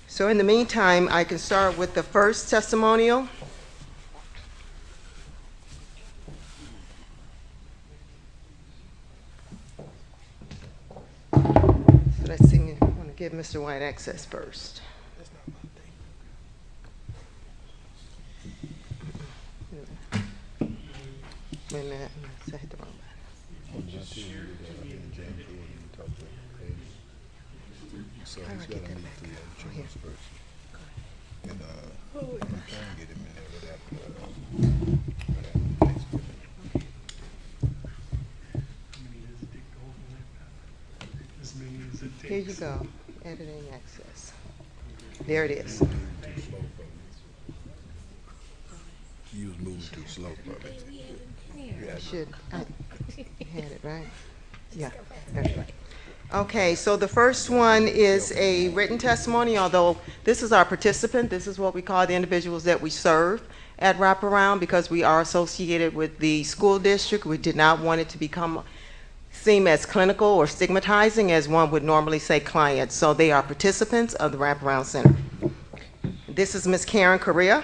So in the meantime, I can start with the first testimonial. So let's see, I want to give Mr. White access first. Wait a minute, I hit the wrong button. So How do I he's get got to that meet back? 3 other Oh, chambers here. first. And I'm trying to get him in there without Here you go, editing access. There it is. You was moving too slow for me. I should, I had it, right? Yeah, that's right. Okay, so the first one is a written testimony, although this is our participant. This is what we call the individuals that we serve at Wraparound because we are associated with the school district. We did not want it to seem as clinical or stigmatizing as one would normally say clients. So they are participants of the Wraparound Center. This is Ms. Karen Correa.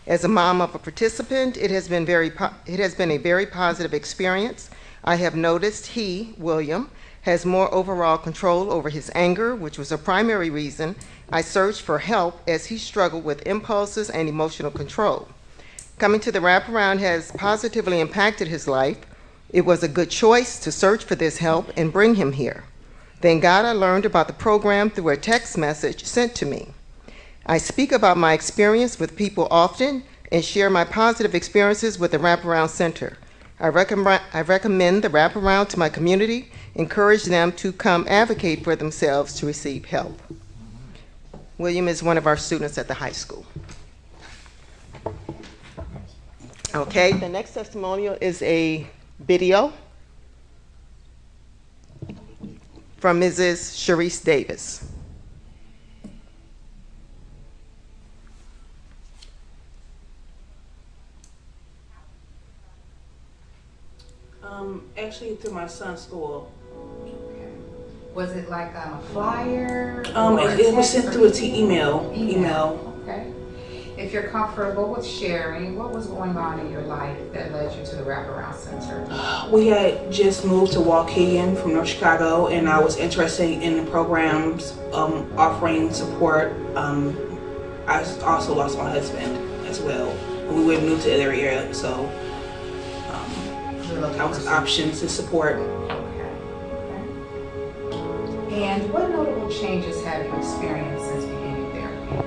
As a mom of a participant, it has been a very positive experience. I have noticed he, William, has more overall control over his anger, which was a primary reason I searched for help as he struggled with impulses and emotional control. Coming to the Wraparound has positively impacted his life. It was a good choice to search for this help and bring him here. Thank God I learned about the program through a text message sent to me. I speak about my experience with people often and share my positive experiences with the Wraparound Center. I recommend the Wraparound to my community, encourage them to come advocate for themselves to receive help. William is one of our students at the high school. Okay, the next testimonial is a video from Mrs. Sharice Davis. Actually through my son's school. Was it like on a flyer? It was sent through email. Okay. If you're comfortable with sharing, what was going on in your life that led you to the Wraparound Center? We had just moved to Waukegan from North Chicago, and I was interested in the programs offering support. I also lost my husband as well. We were new to the area, so I was options to support. And what notable changes have you experienced since beginning therapy?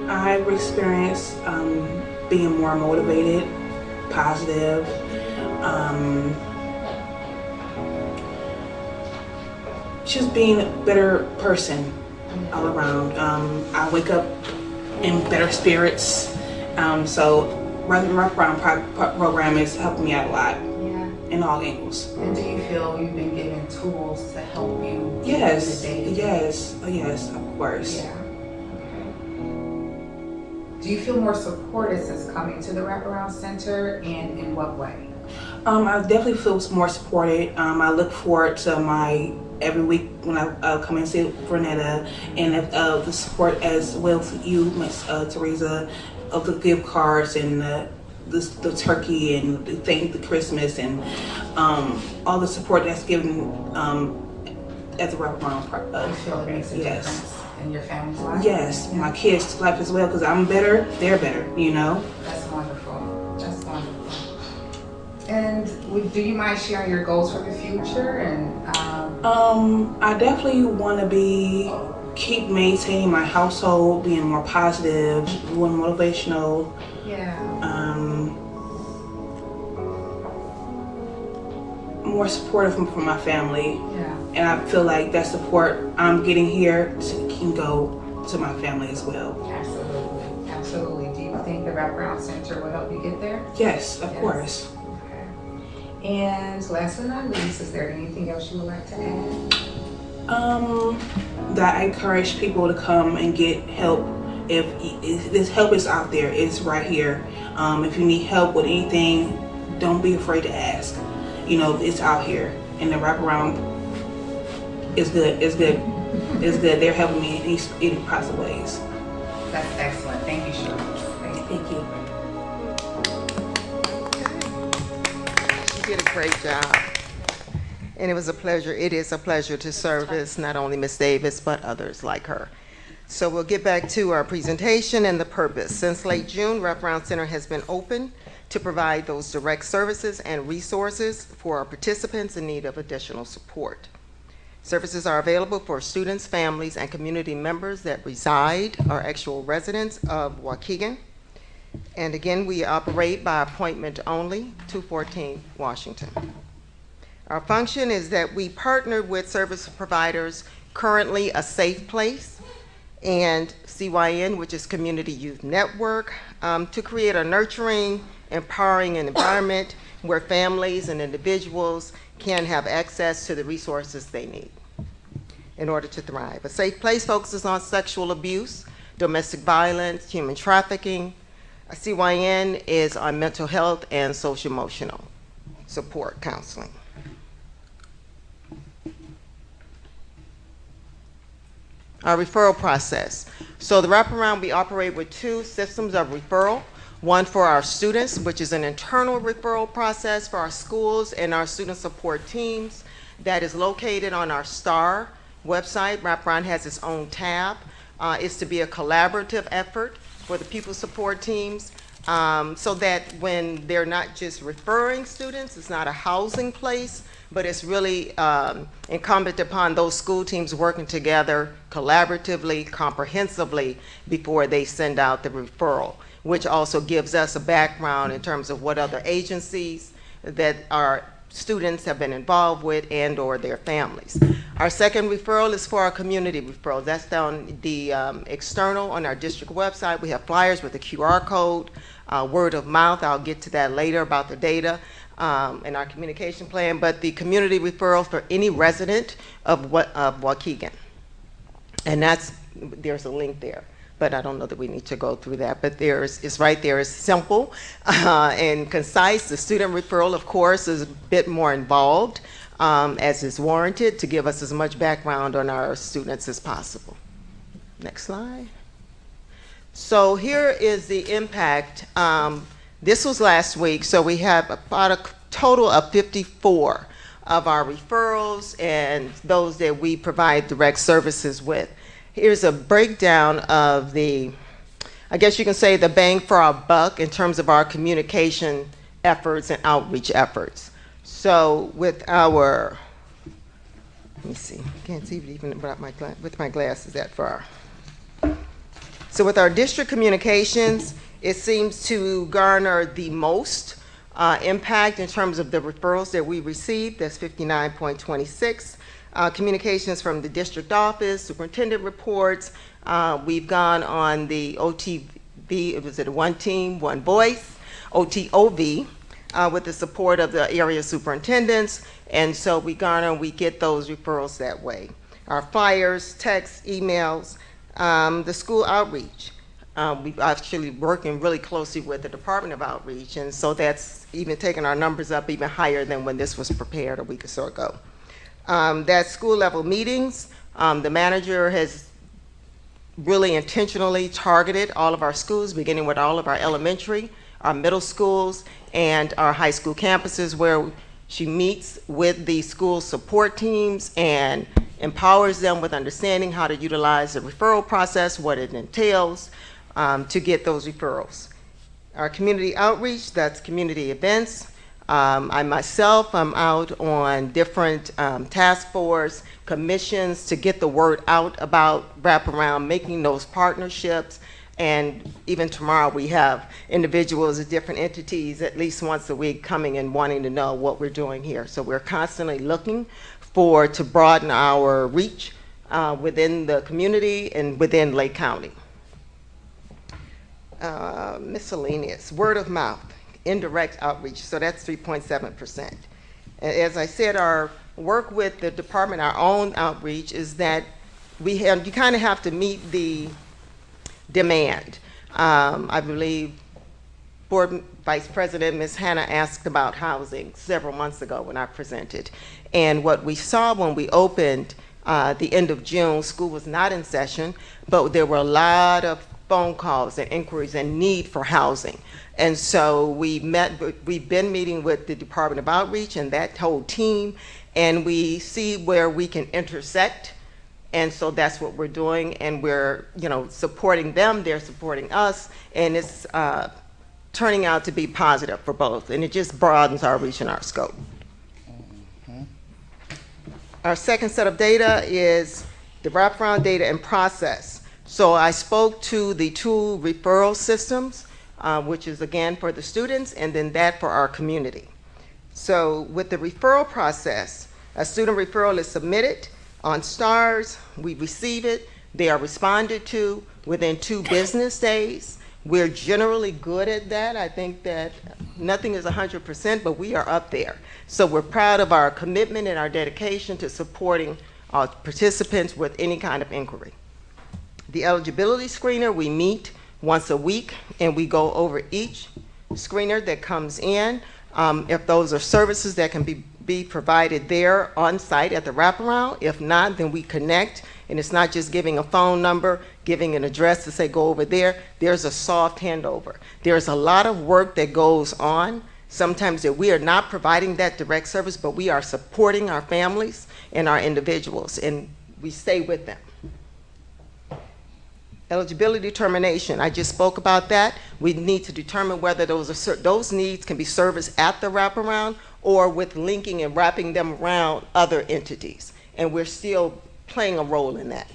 I've experienced being more motivated, positive, just being a better person all around. I wake up in better spirits, so running the Wraparound program is helping me out a lot in all angles. And do you feel you've been given tools to help you? Yes, yes, of course. Yeah. Do you feel more supported since coming to the Wraparound Center, and in what way? I definitely feel more supported. I look forward to my every week when I come and see Vernetta, and the support as well for you, Miss Teresa, of the gift cards and the turkey and the Christmas and all the support that's given at the Wraparound program. You feel it makes a difference in your family's life? Yes, my kids' life as well, because I'm better, they're better, you know? That's wonderful. That's wonderful. And do you mind sharing your goals for the future? And I definitely want to keep maintaining my household, being more positive, more motivational. More supportive from my family. And I feel like that support I'm getting here can go to my family as well. Absolutely, absolutely. Do you think the Wraparound Center will help you get there? Yes, of course. And last but not least, is there anything else you would like to add? That I encourage people to come and get help. If this help is out there, it's right here. If you need help with anything, don't be afraid to ask. You know, it's out here, and the Wraparound is good. It's good. It's good. They're helping me in any possible ways. That's excellent. Thank you, Shirley. Thank you. You did a great job. And it was a pleasure. It is a pleasure to service not only Ms. Davis, but others like her. So we'll get back to our presentation and the purpose. Since late June, Wraparound Center has been open to provide those direct services and resources for our participants in need of additional support. Services are available for students, families, and community members that reside or actual residents of Waukegan. And again, we operate by appointment only, 214 Washington. Our function is that we partner with service providers, currently A Safe Place, and CYN, which is Community Youth Network, to create a nurturing, empowering environment where families and individuals can have access to the resources they need in order to thrive. A Safe Place focuses on sexual abuse, domestic violence, human trafficking. CYN is on mental health and social-emotional support counseling. Our referral process. So the Wraparound, we operate with two systems of referral. One for our students, which is an internal referral process for our schools and our student support teams that is located on our STAR website. Wraparound has its own tab. It's to be a collaborative effort for the pupil support teams so that when they're not just referring students, it's not a housing place, but it's really incumbent upon those school teams working together collaboratively, comprehensively before they send out the referral, which also gives us a background in terms of what other agencies that our students have been involved with and or their families. Our second referral is for our community referral. That's down the external on our district website. We have flyers with a QR code, word of mouth. I'll get to that later about the data and our communication plan, but the community referral for any resident of Waukegan. And there's a link there, but I don't know that we need to go through that. But it's right there. It's simple and concise. The student referral, of course, is a bit more involved, as is warranted, to give us as much background on our students as possible. Next slide. So here is the impact. This was last week, so we have about a total of 54 of our referrals and those that we provide direct services with. Here's a breakdown of the, I guess you can say, the bang for our buck in terms of our communication efforts and outreach efforts. So with our, let me see, can't see it even without with my glasses that far. So with our district communications, it seems to garner the most impact in terms of the referrals that we received. That's 59.26. Communications from the district office, superintendent reports. We've gone on the OTV, it was at One Team, One Voice, OTOV, with the support of the area superintendents. And so we get those referrals that way. Our flyers, texts, emails, the school outreach. We've actually working really closely with the Department of Outreach, and so that's even taken our numbers up even higher than when this was prepared a week or so ago. That's school level meetings. The manager has really intentionally targeted all of our schools, beginning with all of our elementary, our middle schools, and our high school campuses, where she meets with the school support teams and empowers them with understanding how to utilize the referral process, what it entails, to get those referrals. Our community outreach, that's community events. I myself, I'm out on different task force commissions to get the word out about wraparound, making those partnerships. And even tomorrow we have individuals at different entities at least once a week coming and wanting to know what we're doing here. So we're constantly looking to broaden our reach within the community and within Lake County. Miscellaneous, word of mouth, indirect outreach, so that's 3.7%. As I said, our work with the department, our own outreach, is that you kind of have to meet the demand. I believe Board Vice President Ms. Hannah asked about housing several months ago when I presented. And what we saw when we opened the end of June, school was not in session, but there were a lot of phone calls and inquiries and need for housing. And so we've been meeting with the Department of Outreach and that whole team, and we see where we can intersect. And so that's what we're doing, and we're supporting them, they're supporting us, and it's turning out to be positive for both, and it just broadens our reach and our scope. Our second set of data is the wraparound data and process. So I spoke to the two referral systems, which is again for the students, and then that for our community. So with the referral process, a student referral is submitted on STARS, we receive it, they are responded to within 2 business days. We're generally good at that. I think that nothing is 100%, but we are up there. So we're proud of our commitment and our dedication to supporting our participants with any kind of inquiry. The eligibility screener, we meet once a week and we go over each screener that comes in. If those are services that can be provided there on site at the wraparound. If not, then we connect, and it's not just giving a phone number, giving an address to say go over there. There's a soft handover. There's a lot of work that goes on sometimes that we are not providing that direct service, but we are supporting our families and our individuals, and we stay with them. Eligibility determination, I just spoke about that. We need to determine whether those needs can be serviced at the wraparound or with linking and wrapping them around other entities. And we're still playing a role in that.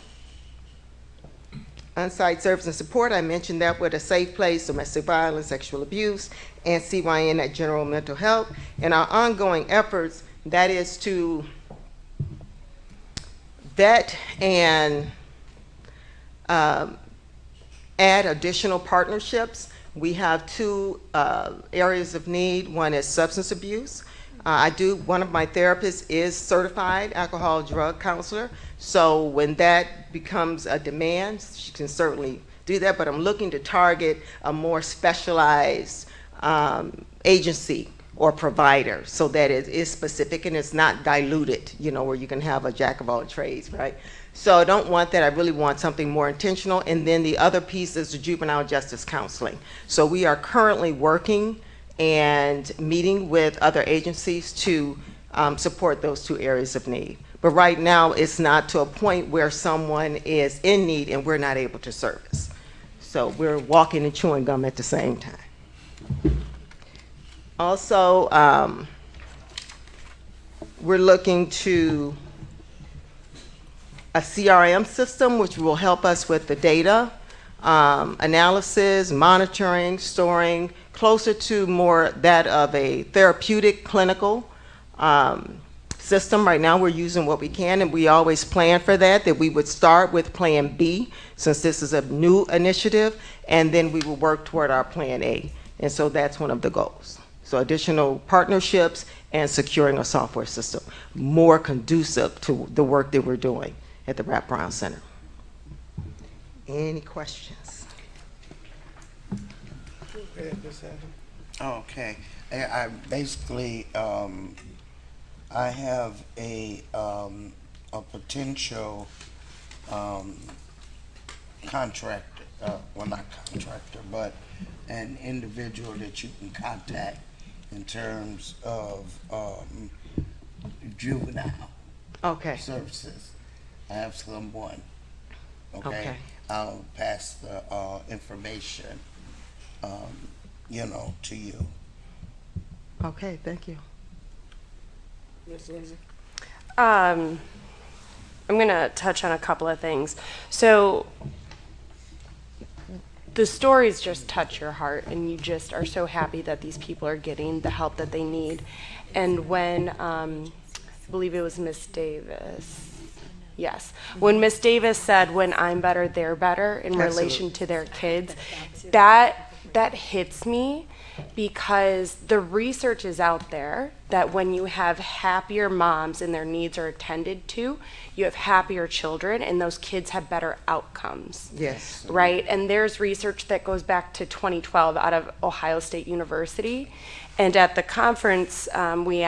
On-site service and support, I mentioned that with a safe place, domestic violence, sexual abuse, and CYN at general mental health. And our ongoing efforts, that is to vet and add additional partnerships. We have 2 areas of need. One is substance abuse. One of my therapists is certified alcohol drug counselor. So when that becomes a demand, she can certainly do that, but I'm looking to target a more specialized agency or provider, so that it is specific and it's not diluted, where you can have a jack of all trades, right? So I don't want that. I really want something more intentional. And then the other piece is the juvenile justice counseling. So we are currently working and meeting with other agencies to support those two areas of need. But right now, it's not to a point where someone is in need and we're not able to service. So we're walking and chewing gum at the same time. Also, we're looking to a CRM system, which will help us with the data analysis, monitoring, storing, closer to more that of a therapeutic clinical system. Right now we're using what we can, and we always plan for that we would start with plan B, since this is a new initiative, and then we will work toward our plan A. And so that's one of the goals. So additional partnerships and securing a software system more conducive to the work that we're doing at the Wrap Brown Center. Any questions? Okay. I basically, I have a potential contractor, well, not contractor, but an individual that you can contact in terms of juvenile services. I have someone. Okay. I'll pass the information, to you. Okay, thank you. Ms. Lindsay? I'm going to touch on a couple of things. So the stories just touch your heart, and you just are so happy that these people are getting the help that they need. And when, I believe it was Miss Davis, yes, when Miss Davis said, when I'm better, they're better, in relation to their kids, that hits me, because the research is out there that when you have happier moms and their needs are attended to, you have happier children, and those kids have better outcomes. Yes. Right? And there's research that goes back to 2012 out of Ohio State University. And at the conference we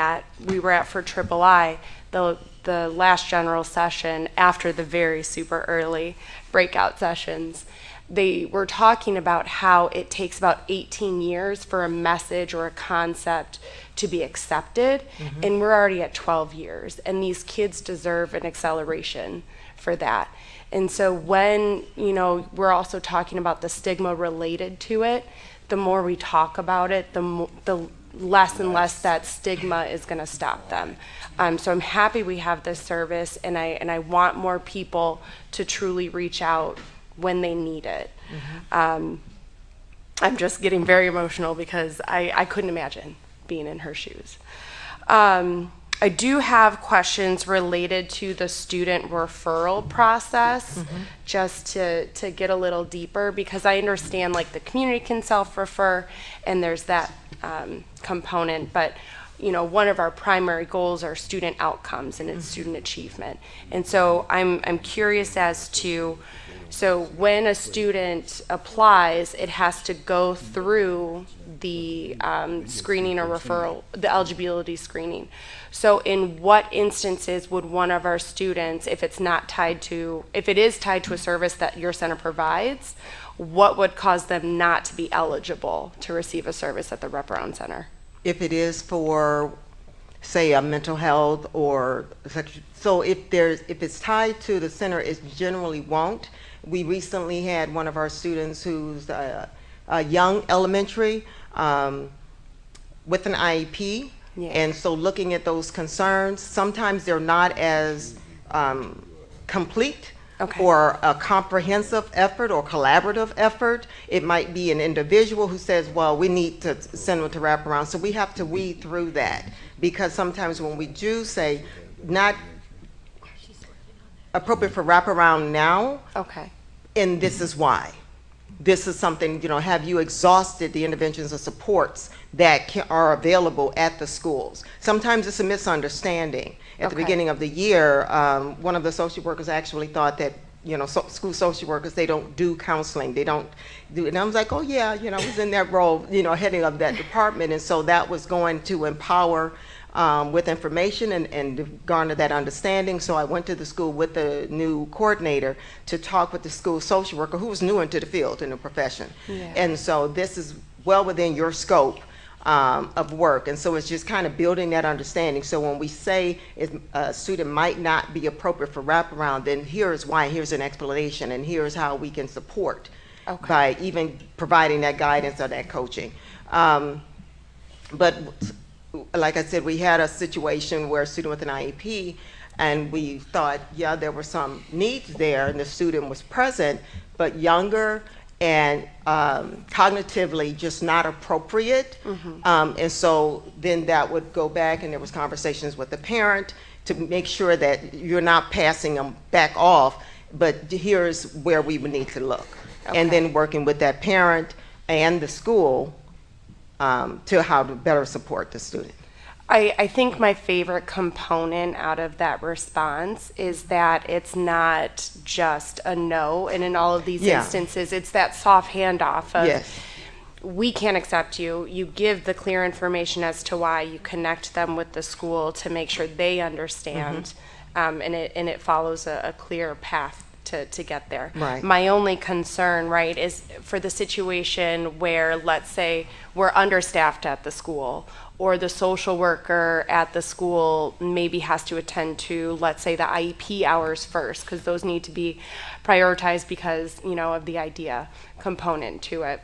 were at for III, the last general session after the very super early breakout sessions, they were talking about how it takes about 18 years for a message or a concept to be accepted, and we're already at 12 years, and these kids deserve an acceleration for that. And so when, we're also talking about the stigma related to it, the more we talk about it, the less and less that stigma is going to stop them. So I'm happy we have this service, and I want more people to truly reach out when they need it. I'm just getting very emotional because I couldn't imagine being in her shoes. I do have questions related to the student referral process, just to get a little deeper, because I understand like the community can self-refer and there's that component, but one of our primary goals are student outcomes and it's student achievement. And so I'm curious as to, so when a student applies, it has to go through the screening or referral, the eligibility screening. So in what instances would one of our students, if it is tied to a service that your center provides, what would cause them not to be eligible to receive a service at the Wrap Around Center? If it is for, say, a mental health or so if it's tied to the center, it generally won't. We recently had one of our students who's a young elementary with an IEP. Yeah. And so looking at those concerns, sometimes they're not as complete or a comprehensive effort or collaborative effort. It might be an individual who says, well, we need to send them to Wrap Around. So we have to weed through that, because sometimes when we do say not appropriate for Wrap Around now, and this is why. This is something, have you exhausted the interventions or supports that are available at the schools? Sometimes it's a misunderstanding. At the beginning of the year, one of the social workers actually thought that school social workers, they don't do counseling. They don't do, and I was like, oh yeah, I was in that role, heading up that department. And so that was going to empower with information and garner that understanding. So I went to the school with the new coordinator to talk with the school social worker who was new into the field, in the profession. Yeah. And so this is well within your scope of work. And so it's just kind of building that understanding. So when we say a student might not be appropriate for wraparound, then here's why, here's an explanation, and here's how we can support by even providing that guidance or that coaching. But like I said, we had a situation where a student with an IEP, and we thought, yeah, there were some needs there, and the student was present, but younger and cognitively just not appropriate. And so then that would go back, and there was conversations with the parent to make sure that you're not passing them back off, but here's where we would need to look. And then working with that parent and the school to how to better support the student. I think my favorite component out of that response is that it's not just a no, and in all of these instances, it's that soft handoff of, we can't accept you. You give the clear information as to why, you connect them with the school to make sure they understand, and it follows a clear path to get there. Right. My only concern, right, is for the situation where, let's say, we're understaffed at the school, or the social worker at the school maybe has to attend to, let's say, the IEP hours first, because those need to be prioritized because, of the IDEA component to it.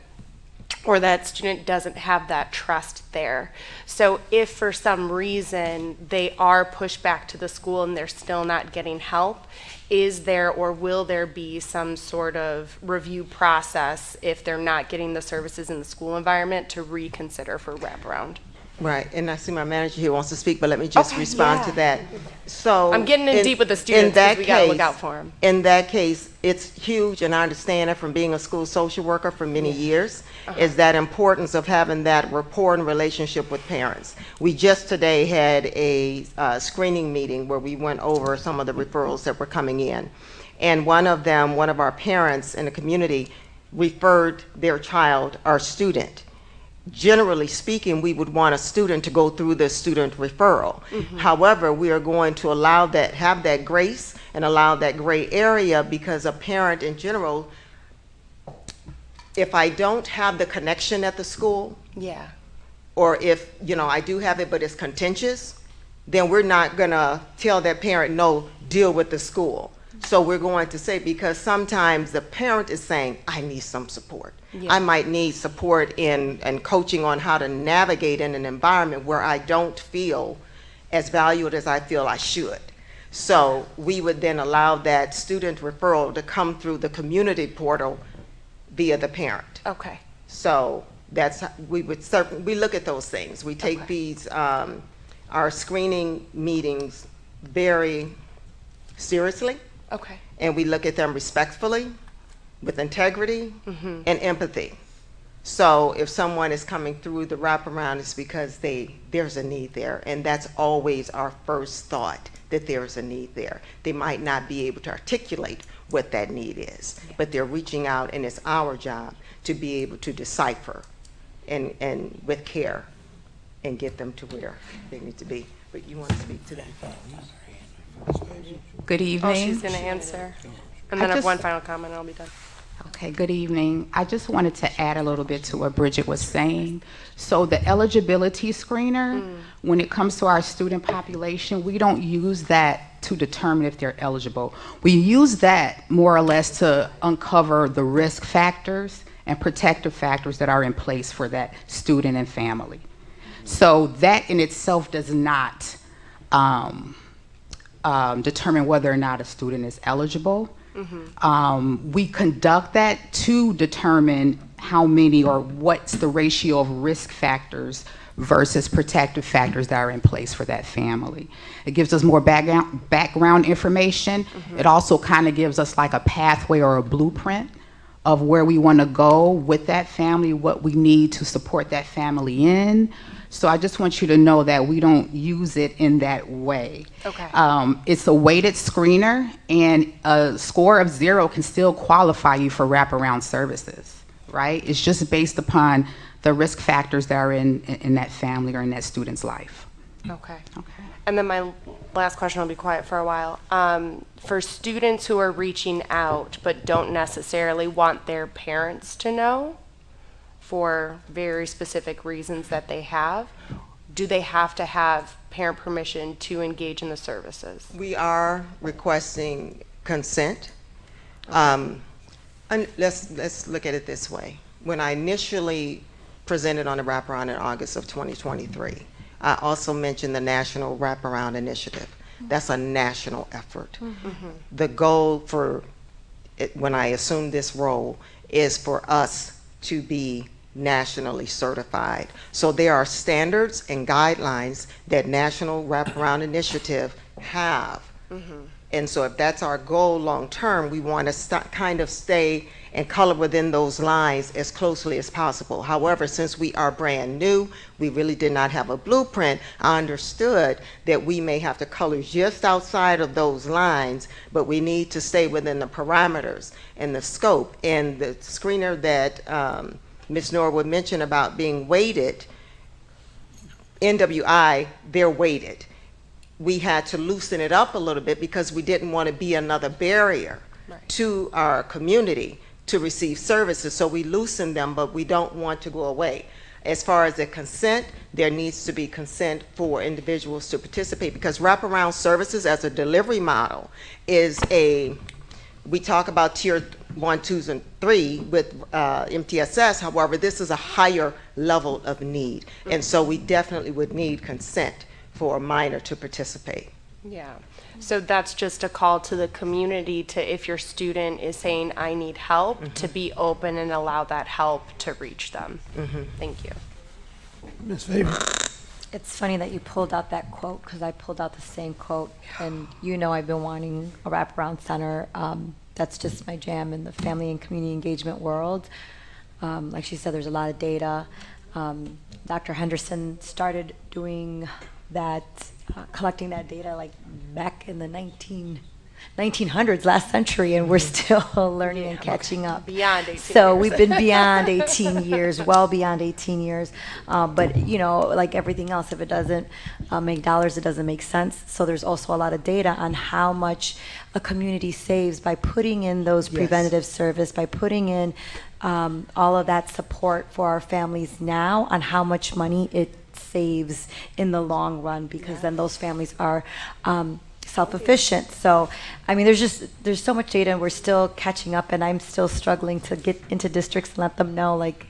Or that student doesn't have that trust there. So if for some reason they are pushed back to the school and they're still not getting help, is there or will there be some sort of review process if they're not getting the services in the school environment to reconsider for wraparound? Right, and I see my manager here wants to speak, but let me just respond to that. So I'm getting in deep with the students because we gotta look out for them. In that case, it's huge, and I understand it from being a school social worker for many years, is that importance of having that rapport and relationship with parents. We just today had a screening meeting where we went over some of the referrals that were coming in. And one of our parents in the community referred their child, our student. Generally speaking, we would want a student to go through the student referral. However, we are going to have that grace and allow that gray area, because a parent in general, if I don't have the connection at the school, or if, I do have it, but it's contentious, then we're not gonna tell that parent, no, deal with the school. So we're going to say, because sometimes the parent is saying, I need some support. I might need support and coaching on how to navigate in an environment where I don't feel as valued as I feel I should. So we would then allow that student referral to come through the community portal via the parent. Okay. So we look at those things. We take these, our screening meetings very seriously. Okay. And we look at them respectfully, with integrity and empathy. So if someone is coming through the wraparound, it's because there's a need there, and that's always our first thought, that there's a need there. They might not be able to articulate what that need is, but they're reaching out, and it's our job to be able to decipher and with care and get them to where they need to be. But you want to speak to that? Good evening. Oh, she's going to answer. And then I have one final comment, and I'll be done. Okay, good evening. I just wanted to add a little bit to what Bridget was saying. So the eligibility screener, when it comes to our student population, we don't use that to determine if they're eligible. We use that more or less to uncover the risk factors and protective factors that are in place for that student and family. So that in itself does not determine whether or not a student is eligible. We conduct that to determine how many or what's the ratio of risk factors versus protective factors that are in place for that family. It gives us more background information. It also kind of gives us like a pathway or a blueprint of where we want to go with that family, what we need to support that family in. So I just want you to know that we don't use it in that way. Okay. It's a weighted screener, and a score of 0 can still qualify you for wraparound services, right? It's just based upon the risk factors that are in that family or in that student's life. Okay. And then my last question, I'll be quiet for a while. For students who are reaching out but don't necessarily want their parents to know for very specific reasons that they have, do they have to have parent permission to engage in the services? We are requesting consent. And let's look at it this way. When I initially presented on the wraparound in August of 2023, I also mentioned the National Wraparound Initiative. That's a national effort. The goal for it, when I assumed this role, is for us to be nationally certified. So there are standards and guidelines that National Wraparound Initiative have. And so if that's our goal long term, we want to kind of stay and color within those lines as closely as possible. However, since we are brand new, we really did not have a blueprint. I understood that we may have to color just outside of those lines, but we need to stay within the parameters and the scope. And the screener that Ms. Norwood mentioned about being weighted, NWI, they're weighted. We had to loosen it up a little bit because we didn't want to be another barrier to our community to receive services. So we loosened them, but we don't want to go away. As far as the consent, there needs to be consent for individuals to participate, because wraparound services as a delivery model is we talk about tier 1, 2, and 3 with MTSS. However, this is a higher level of need. And so we definitely would need consent for a minor to participate. Yeah. So that's just a call to the community to, if your student is saying, I need help, to be open and allow that help to reach them. Thank you. Ms. Faber. It's funny that you pulled out that quote, because I pulled out the same quote, and you know I've been wanting a wraparound center. That's just my jam in the family and community engagement world. Like she said, there's a lot of data. Dr. Henderson started doing that, collecting that data like back in the 1900s, last century, and we're still learning and catching up. Beyond 18 So years. we've been beyond 18 years, well beyond 18 years. But, you know, like everything else, if it doesn't make dollars, it doesn't make sense. So there's also a lot of data on how much a community saves by putting in those preventative service, by putting in all of that support for our families now, on how much money it saves in the long run, because then those families are self-efficient. So, I mean, there's so much data, and we're still catching up, and I'm still struggling to get into districts and let them know, like,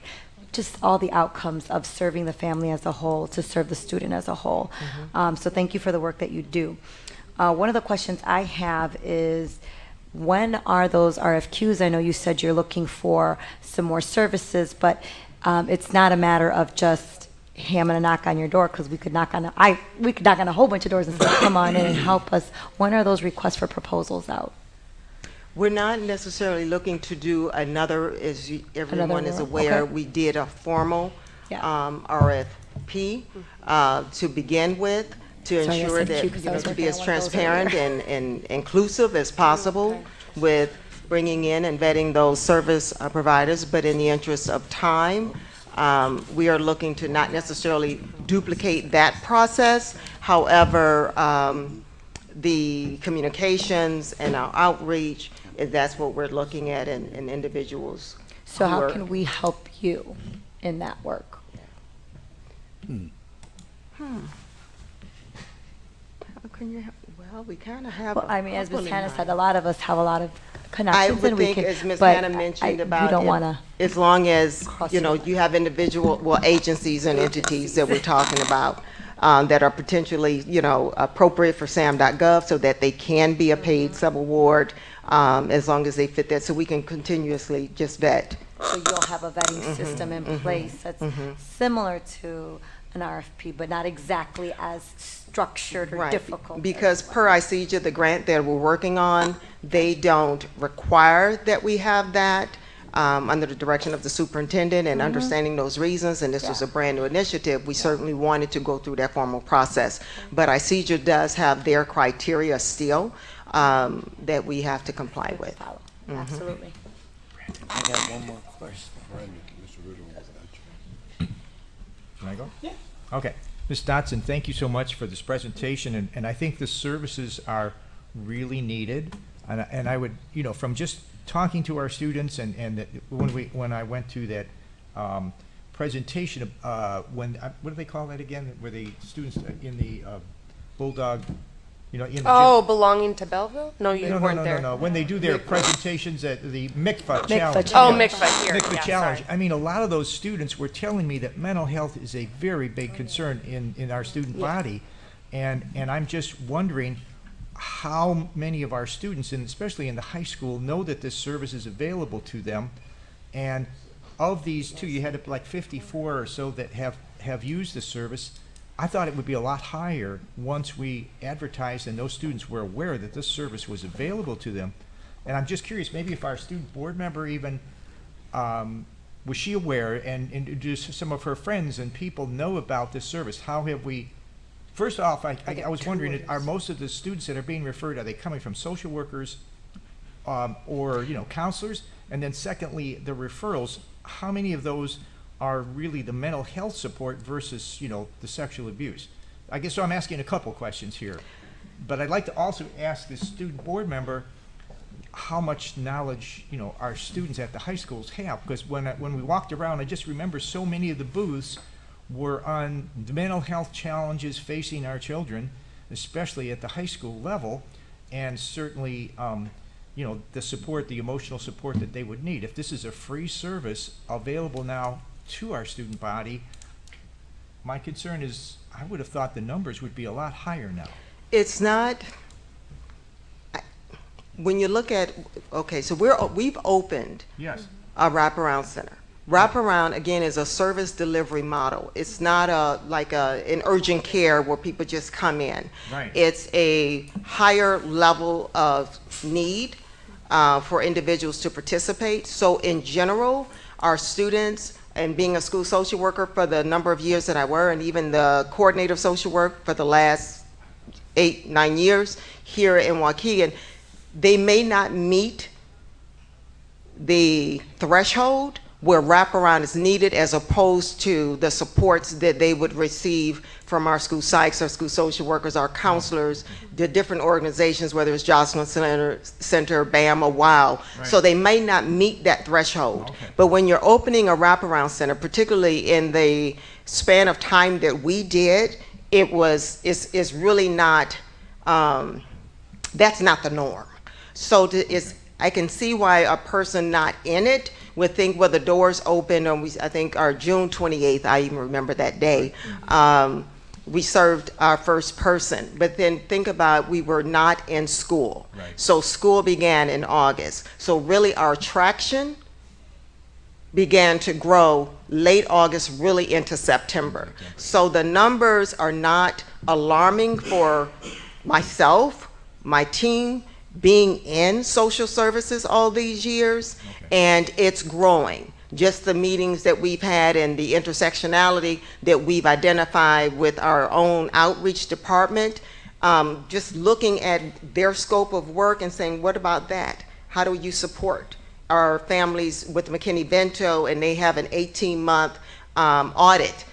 just all the outcomes of serving the family as a whole, to serve the student as a whole. So thank you for the work that you do. One of the questions I have is, when are those RFQs? I know you said you're looking for some more services, but it's not a matter of just, hey, I'm gonna knock on your door, because we could knock on a whole bunch of doors and say, come on in and help us. When are those requests for proposals out? We're not necessarily looking to do another, as everyone is aware, Okay. we did a formal RFP to begin with, to Sorry, I ensure said that, cute 'cause I was to be working as on one of those transparent earlier. and inclusive as possible with bringing in and vetting those service providers, but in the interest of time, we are looking to not necessarily duplicate that process. However, the communications and our outreach, that's what we're looking at in individuals. So who how are- can we help you in that work? How can you help? Well, we kind of have. Well, I mean, as couple Ms. in Hannah mind. said, a lot of us have a lot of I connections, would and we think, can, as Ms. but Hannah mentioned you about, don't it, want to. as long as, cross you know, you have individual, well, agencies and entities that we're talking about that are potentially, you know, appropriate for SAM.gov, so that they can be a paid subaward, as long as they fit that, so we can continuously just vet. So you'll have a vetting system in place that's similar to an RFP, but not exactly as structured or Right, difficult. because per ICEJA, the grant that we're working on, they don't require that we have that. under the direction of the superintendent and understanding those reasons, and this was a brand new initiative, we certainly wanted to go through that formal process. But ICEJA does have their criteria still that we have to comply with. Absolutely. I got one more question. Can I go? Yeah. Okay. Ms. Dotson, thank you so much for this presentation, and I think the services are really needed. And I would, you know, from just talking to our students and that when I went to that presentation, what do they call that again? Where the students in the Bulldog, you know, in the belonging to Belleville? No, you weren't there. No. When they do their presentations at the MICFA Challenge. Oh, MICFA here. MICFA Yeah, Challenge. sorry. I mean, a lot of those students were telling me that mental health is a very big concern in our student body. And I'm just wondering how many of our students, and especially in the high school, know that this service is available to them. And of these two, you had like 54 or so that have used the service. I thought it would be a lot higher once we advertised and those students were aware that this service was available to them. And I'm just curious, maybe if our student board member even, was she aware, and do some of her friends and people know about this service? How have we, first off, I was wondering, are most of the students that are being referred, are they coming from social workers or, you know, counselors? And then secondly, the referrals, how many of those are really the mental health support versus, you know, the sexual abuse? I guess so. I'm asking a couple questions here, but I'd like to also ask the student board member how much knowledge, you know, our students at the high schools have, because when we walked around, I just remember so many of the booths were on the mental health challenges facing our children, especially at the high school level, and certainly, you know, the support, the emotional support that they would need. If this is a free service available now to our student body, my concern is I would have thought the numbers would be a lot higher now. It's not, when you look at, okay, so we've opened Yes. a wraparound center. Wraparound, again, is a service delivery model. It's not an urgent care where people just come in. Right. It's a higher level of need for individuals to participate. So in general, our students, and being a school social worker for the number of years that I were, and even the coordinator of social work for the last 8-9 years here in Waukegan, they may not meet the threshold where wraparound is needed as opposed to the supports that they would receive from our school psychs, our school social workers, our counselors, the different organizations, whether it's Jocelyn Center, BAM, or WOW. Right. So they may not meet that threshold. Okay. But when you're opening a wraparound center, particularly in the span of time that we did, it's really not, that's not the norm. So I can see why a person not in it would think, well, the doors open on, I think, our June 28th, I even remember that day, we served our first person. But then think about, we were not in school. Right. So school began in August. So really our traction began to grow late August, really into September. So the numbers are not alarming for myself, my team, being in social services all these years, and it's growing. Just the meetings that we've had and the intersectionality that we've identified with our own outreach department, just looking at their scope of work and saying, what about that? How do you support our families with McKinney-Vento, and they have an 18-month audit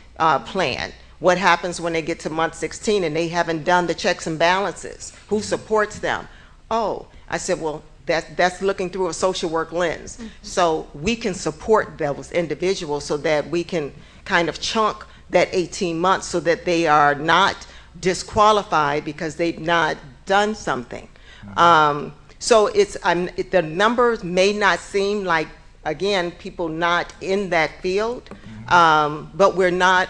plan? What happens when they get to month 16 and they haven't done the checks and balances? Who supports them? Oh, I said, well, that's looking through a social work lens. So we can support those individuals so that we can kind of chunk that 18 months so that they are not disqualified because they've not done something. So the numbers may not seem like, again, people not in that field, but we're not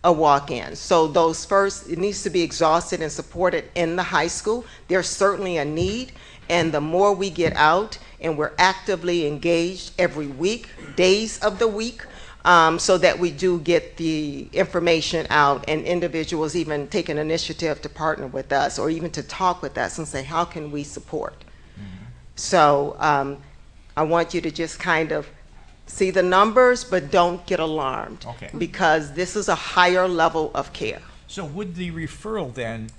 a walk-in. So those first, it needs to be exhausted and supported in the high school. There's certainly a need, and the more we get out and we're actively engaged every week, days of the week, so that we do get the information out and individuals even take an initiative to partner with us or even to talk with us and say, how can we support? So I want you to just kind of see the numbers, but don't get alarmed. Okay. Because this is a higher level of care. So would the referral then,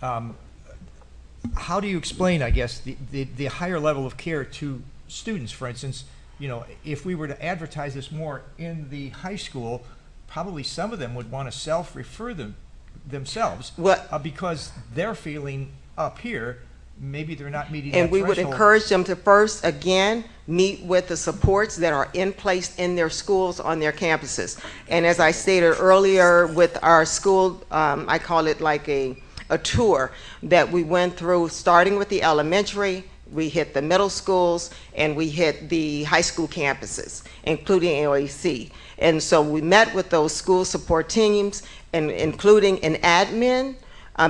how do you explain, I guess, the higher level of care to students? For instance, you know, if we were to advertise this more in the high school, probably some of them would want to self-refer themselves because they're feeling up here, maybe they're not meeting And that we would threshold. encourage them to first, again, meet with the supports that are in place in their schools, on their campuses. And as I stated earlier with our school, I call it like a tour that we went through, starting with the elementary, we hit the middle schools, and we hit the high school campuses, including AOAC. And so we met with those school support teams, and including an admin,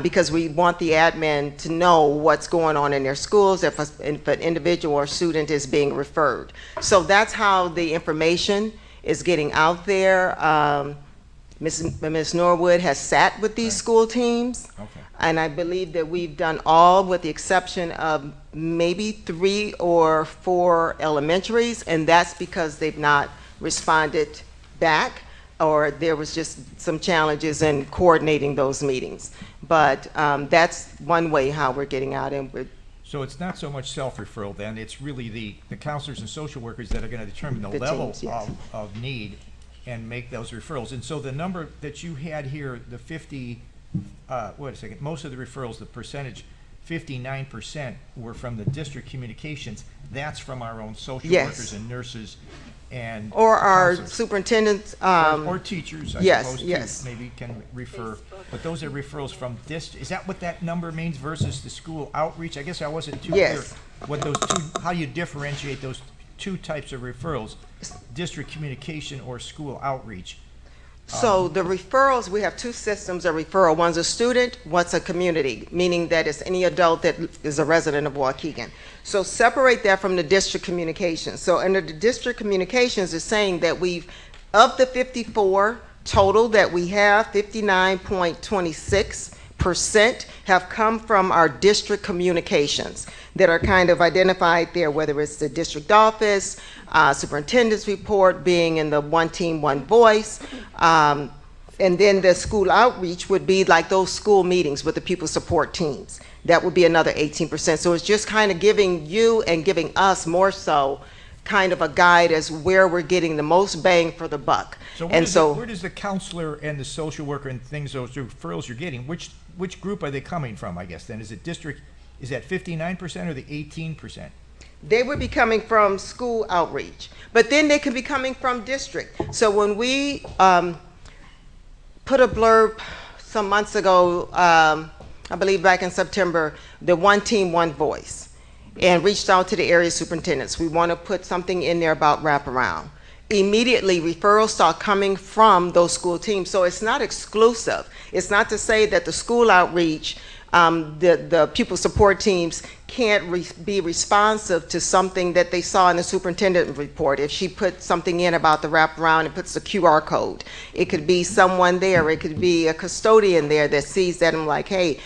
because we want the admin to know what's going on in their schools if an individual or student is being referred. So that's how the information is getting out there. Ms. Norwood has sat with these school teams, and I believe that we've done all, with the exception of maybe 3 or 4 elementaries, and that's because they've not responded back, or there was just some challenges in coordinating those meetings. But that's one way how we're getting out. And So it's not so much self-referral then, it's really the counselors and social workers that are going to determine the The level teams, yes. of need and make those referrals. And so the number that you had here, the 50, wait a second, most of the referrals, the percentage, 59% were from the district communications. That's from our own social Yes. workers and nurses and or our counselors. superintendents. Or teachers, I yes, suppose, yes. too, maybe can refer. But those are referrals from is that what that number means versus the school outreach? I guess I wasn't too Yes. clear what those two, how you differentiate those two types of referrals, district communication or school outreach. So the referrals, we have 2 systems of referral. One's a student, one's a community, meaning that it's any adult that is a resident of Waukegan. So separate that from the district communications. So under the district communications, it's saying that of the 54 total that we have, 59.26% have come from our district communications that are kind of identified there, whether it's the district office, superintendent's report being in the One Team, One Voice, and then the school outreach would be like those school meetings with the pupil support teams. That would be another 18%. So it's just kind of giving you and giving us more so kind of a guide as where we're getting the most bang for the buck. So where does the counselor and the social worker and things, those referrals you're getting, which group are they coming from, I guess, then? Is it district, is that 59% or the 18%? They would be coming from school outreach, but then they could be coming from district. So when we put a blurb some months ago, I believe back in September, the One Team, One Voice, and reached out to the area superintendents. We want to put something in there about wraparound. Immediately, referrals start coming from those school teams. So it's not exclusive. It's not to say that the school outreach, the pupil support teams can't be responsive to something that they saw in the superintendent report. If she put something in about the wraparound and puts the QR code, it could be someone there. It could be a custodian there that sees that and like, hey,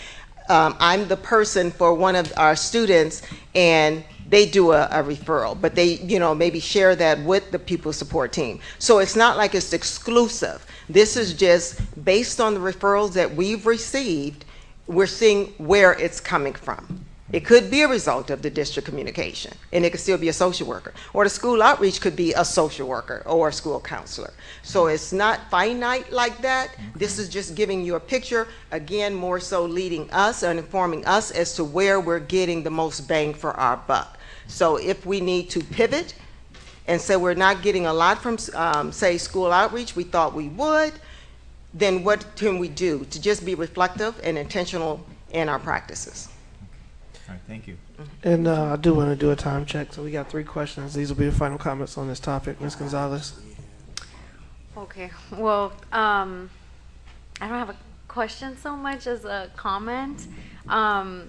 I'm the person for one of our students, and they do a referral, but they, maybe share that with the pupil support team. So it's not like it's exclusive. This is just based on the referrals that we've received, we're seeing where it's coming from. It could be a result of the district communication, and it could still be a social worker. Or the school outreach could be a social worker or a school counselor. So it's not finite like that. This is just giving you a picture, again, more so leading us and informing us as to where we're getting the most bang for our buck. So if we need to pivot and say we're not getting a lot from, say, school outreach, we thought we would, then what can we do to just be reflective and intentional in our practices? All right, thank you. And I do want to do a time check. So we got 3 questions. These will be the final comments on this topic. Ms. Gonzalez. Okay, well, I don't have a question so much as a comment. I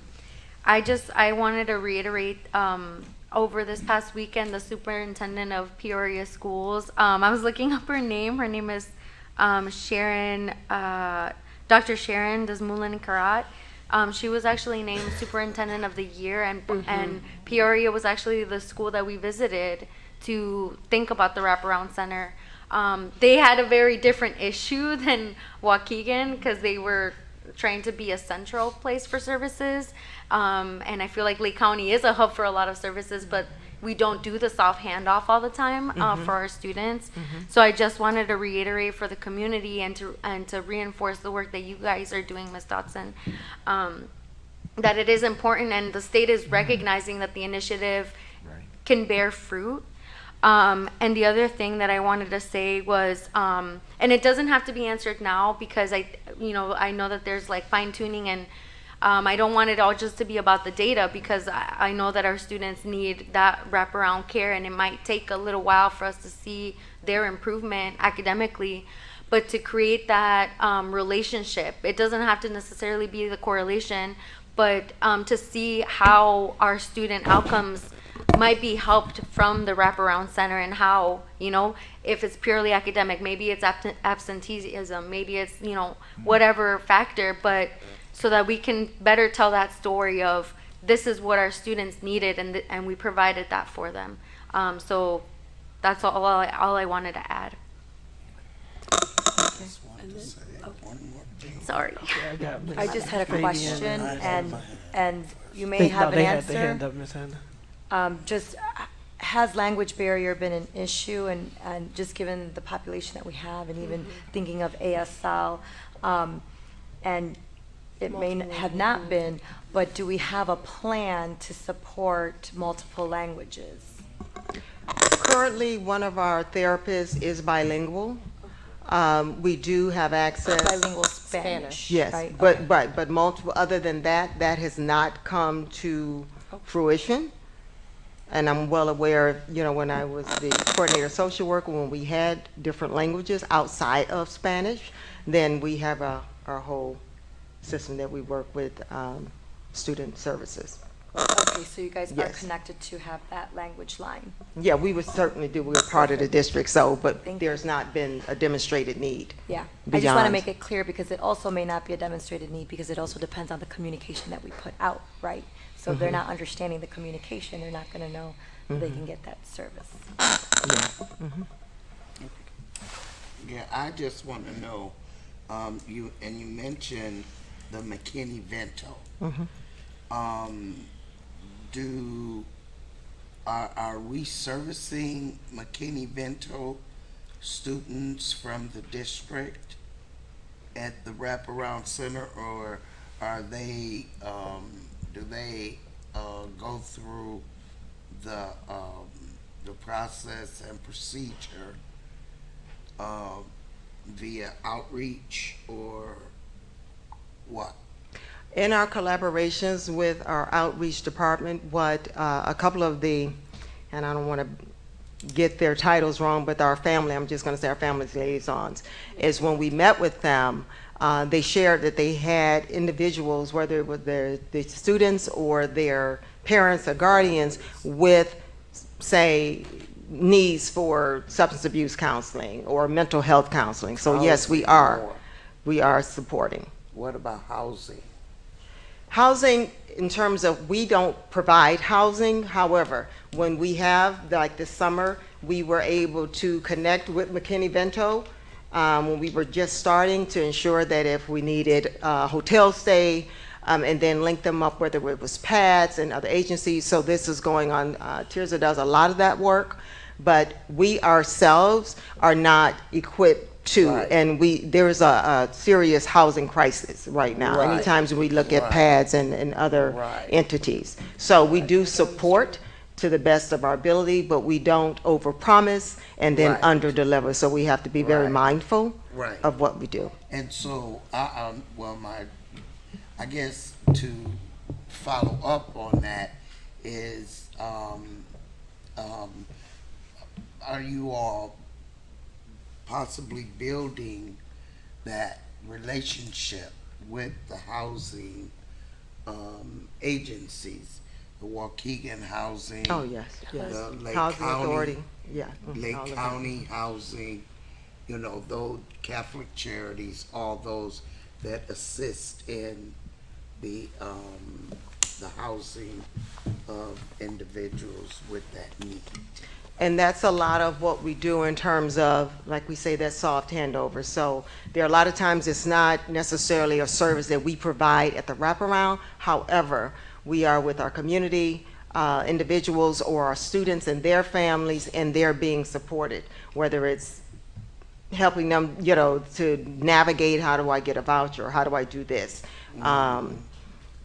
wanted to reiterate, over this past weekend, the superintendent of Peoria Schools, I was looking up her name. Her name is Sharon, Dr. Sharon Desmoulins Karat. She was actually named Superintendent of the Year, and Peoria was actually the school that we visited to think about the wraparound center. They had a very different issue than Waukegan because they were trying to be a central place for services. And I feel like Lake County is a hub for a lot of services, but we don't do the soft handoff all the time for our students. So I just wanted to reiterate for the community and to reinforce the work that you guys are doing, Ms. Dotson, that it is important, and the state is recognizing that the initiative can bear fruit. And the other thing that I wanted to say was, and it doesn't have to be answered now because I know that there's like fine tuning, and I don't want it all just to be about the data, because I know that our students need that wraparound care, and it might take a little while for us to see their improvement academically. But to create that relationship, it doesn't have to necessarily be the correlation, but to see how our student outcomes might be helped from the wraparound center, and how, if it's purely academic, maybe it's absenteeism, maybe it's, whatever factor, but so that we can better tell that story of this is what our students needed, and we provided that for them. So that's all I wanted to add. Sorry. I just had a question, and you may have an answer. They had their hand up, Ms. Hanna. Just has language barrier been an issue, and just given the population that we have, and even thinking of ASL, and it may have not been, but do we have a plan to support multiple languages? Currently, one of our therapists is bilingual. We do have access. Bilingual Spanish. Yes, right? but multiple. Other than that, that has not come to fruition. And I'm well aware, when I was the coordinator of social work, when we had different languages outside of Spanish, then we have our whole system that we work with student services. Okay, so you guys are Yes. connected to have that language line. Yeah, we would certainly do. We're part of the district, but there's not been a demonstrated need. Yeah, I just want to beyond- make it clear, because it also may not be a demonstrated need, because it also depends on the communication that we put out, right? So if they're not understanding the communication, they're not going to know that they can get that service. Yeah, I just want to know, you mentioned the McKinney-Vento. Are we servicing McKinney-Vento students from the district at the wraparound center, or are they, do they go through the process and procedure via outreach, or what? In our collaborations with our outreach department, what a couple of and I don't want to get their titles wrong, but I'm just going to say our family's liaisons, is when we met with them, they shared that they had individuals, whether it was the students or their parents or guardians, with, say, needs for substance abuse counseling or mental health counseling. So yes, we are supporting. What about housing? Housing, in terms of, we don't provide housing. However, when we have, like this summer, we were able to connect with McKinney-Vento when we were just starting, to ensure that if we needed a hotel stay, and then link them up, whether it was PADS and other agencies. So this is going on. Tirza does a lot of that work, but we ourselves are not equipped to, and there is a serious housing crisis right now. Right. Anytime we look at PADS and other entities. So we do support to the best of our ability, but we don't overpromise and then underdeliver. So we have to be very mindful of what we do. And so, I guess to follow up on that is, are you all possibly building that relationship with the housing agencies, the Waukegan Housing? Oh, yes. The Lake Housing County, Authority, yeah. Lake all of that. County Housing, those Catholic Charities, all those that assist in the housing of individuals with that need. And that's a lot of what we do in terms of, like we say, that soft handover. So there are a lot of times it's not necessarily a service that we provide at the wraparound. However, we are with our community, individuals or our students and their families, and they're being supported, whether it's helping them, you know, to navigate, how do I get a voucher, or how do I do this?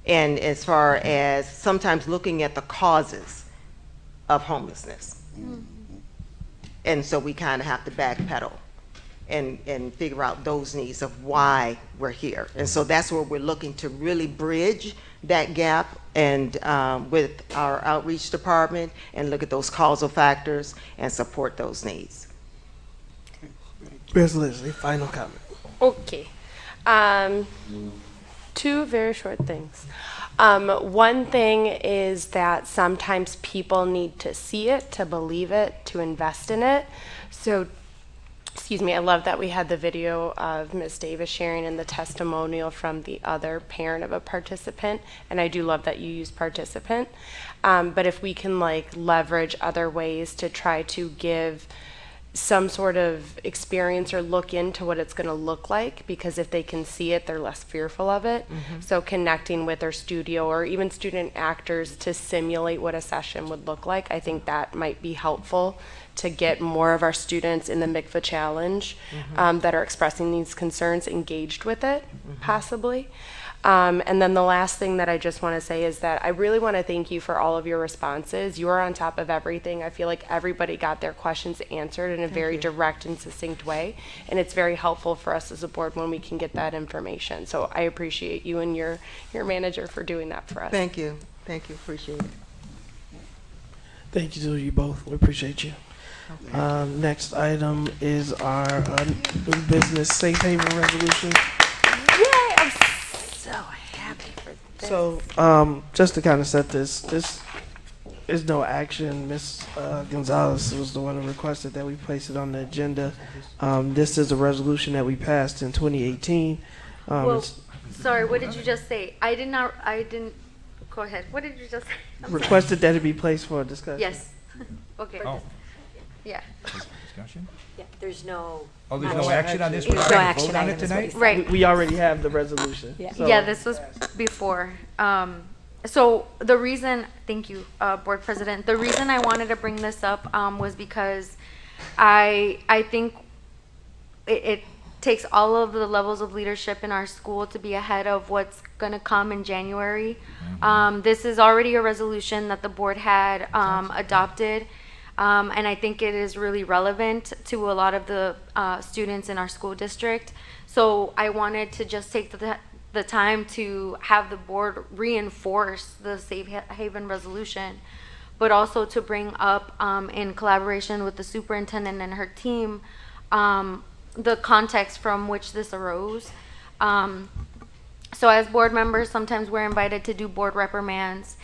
And as far as sometimes looking at the causes of homelessness. And so we kind of have to backpedal and figure out those needs of why we're here. And so that's where we're looking to really bridge that gap and with our outreach department and look at those causal factors and support those needs. Ms. Leslie, final comment. Okay. Two very short things. One thing is that sometimes people need to see it, to believe it, to invest in it. So, excuse me, I love that we had the video of Ms. Davis sharing and the testimonial from the other parent of a participant. And I do love that you use participant. But if we can like leverage other ways to try to give some sort of experience or look into what it's going to look like, because if they can see it, they're less fearful of it. So connecting with their studio or even student actors to simulate what a session would look like, I think that might be helpful to get more of our students in the MICFA Challenge that are expressing these concerns engaged with it, possibly. And then the last thing that I just want to say is that I really want to thank you for all of your responses. You are on top of everything. I feel like everybody got their questions answered in a very direct and succinct way. And it's very helpful for us as a board when we can get that information. So I appreciate you and your manager for doing that for us. Thank you. Thank you. Appreciate it. Thank you to you both. We appreciate you. Next item is our new business safe haven resolution. Yay! I'm so happy for this. So, just to kind of set this is no action. Ms. Gonzalez was the one who requested that we place it on the agenda. This is a resolution that we passed in 2018. Well, It's sorry, what did you just say? I didn't, go ahead. What did you just say? I'm sorry. requested that it be placed for a discussion. Yes. Okay. Oh. Yeah. Discussion? Yeah, there's no. Oh, there's no action on this? There's We're no gonna action vote on it item is what tonight? he Right. We already have the resolution. Yeah. So- Yeah, this was before. So the reason, thank you, Board President. The reason I wanted to bring this up was because I think it takes all of the levels of leadership in our school to be ahead of what's going to come in January. This is already a resolution that the board had adopted. And I think it is really relevant to a lot of the students in our school district. So I wanted to just take the time to have the board reinforce the Safe Haven resolution, but also to bring up in collaboration with the superintendent and her team the context from which this arose. So as board members, sometimes we're invited to do board reprimands.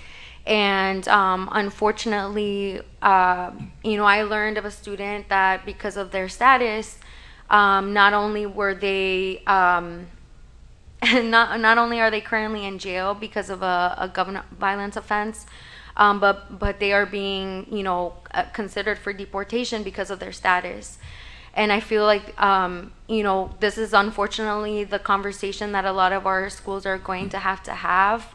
And unfortunately, I learned of a student that because of their status, not only were they, not only are they currently in jail because of a government violence offense, but they are being, considered for deportation because of their status. And I feel like, this is unfortunately the conversation that a lot of our schools are going to have.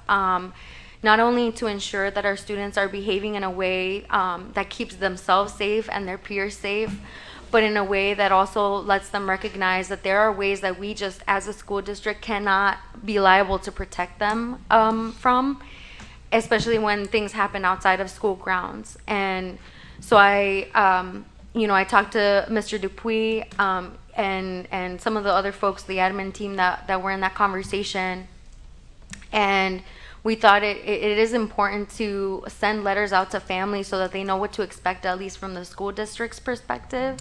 Not only to ensure that our students are behaving in a way that keeps themselves safe and their peers safe, but in a way that also lets them recognize that there are ways that we just, as a school district, cannot be liable to protect them from, especially when things happen outside of school grounds. And so I talked to Mr. Dupuy and some of the other folks, the admin team that were in that conversation, and we thought it is important to send letters out to families so that they know what to expect, at least from the school district's perspective,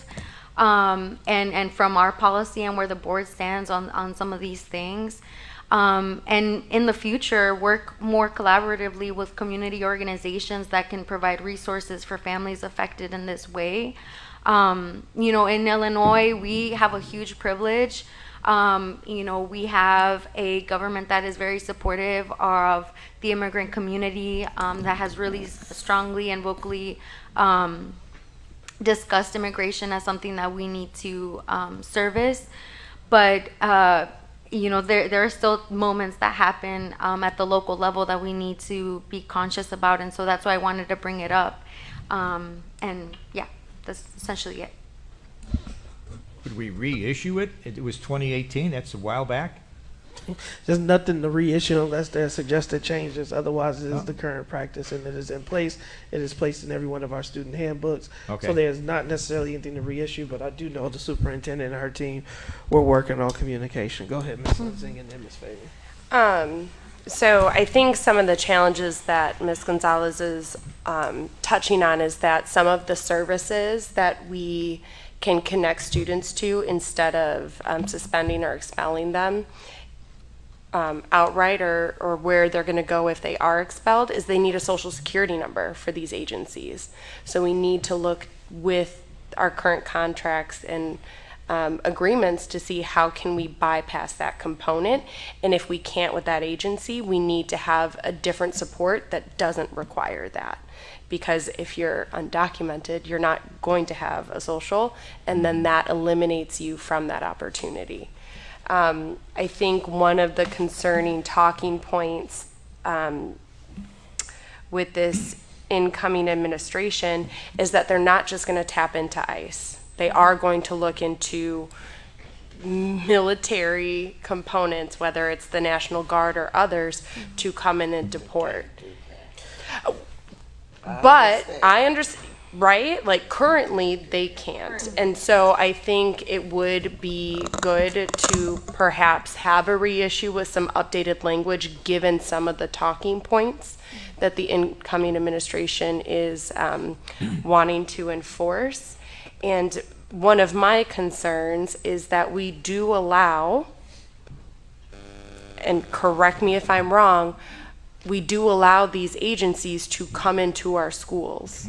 and from our policy and where the board stands on some of these things. And in the future, work more collaboratively with community organizations that can provide resources for families affected in this way. In Illinois, we have a huge privilege You know, we have a government that is very supportive of the immigrant community, that has really strongly and vocally discussed immigration as something that we need to service. But you know, there are still moments that happen at the local level that we need to be conscious about, and so that's why I wanted to bring it up. And yeah, that's essentially it. Could we reissue it? It was 2018, that's a while back. There's nothing to reissue unless there are suggested changes. Otherwise, it is the current practice, and it is in place. It is placed in every one of our student handbooks. Okay. So there's not necessarily anything to reissue, but I do know the superintendent and her team were working on communication. Go ahead, Ms. Lindsay, and then Ms. Fabian. So I think some of the challenges that Ms. Gonzalez is touching on is that some of the services that we can connect students to instead of suspending or expelling them outright, or where they're going to go if they are expelled, is they need a social security number for these agencies. So we need to look with our current contracts and agreements to see how can we bypass that component, and if we can't with that agency, we need to have a different support that doesn't require that. Because if you're undocumented, you're not going to have a social, and then that eliminates you from that opportunity. I think one of the concerning talking points with this incoming administration is that they're not just going to tap into ICE. They are going to look into military components, whether it's the National Guard or others, to come in and deport. But I understand, right? Like currently they can't. And so I think it would be good to perhaps have a reissue with some updated language given some of the talking points that the incoming administration is wanting to enforce. And one of my concerns is that we do allow, and correct me if I'm wrong, we do allow these agencies to come into our schools.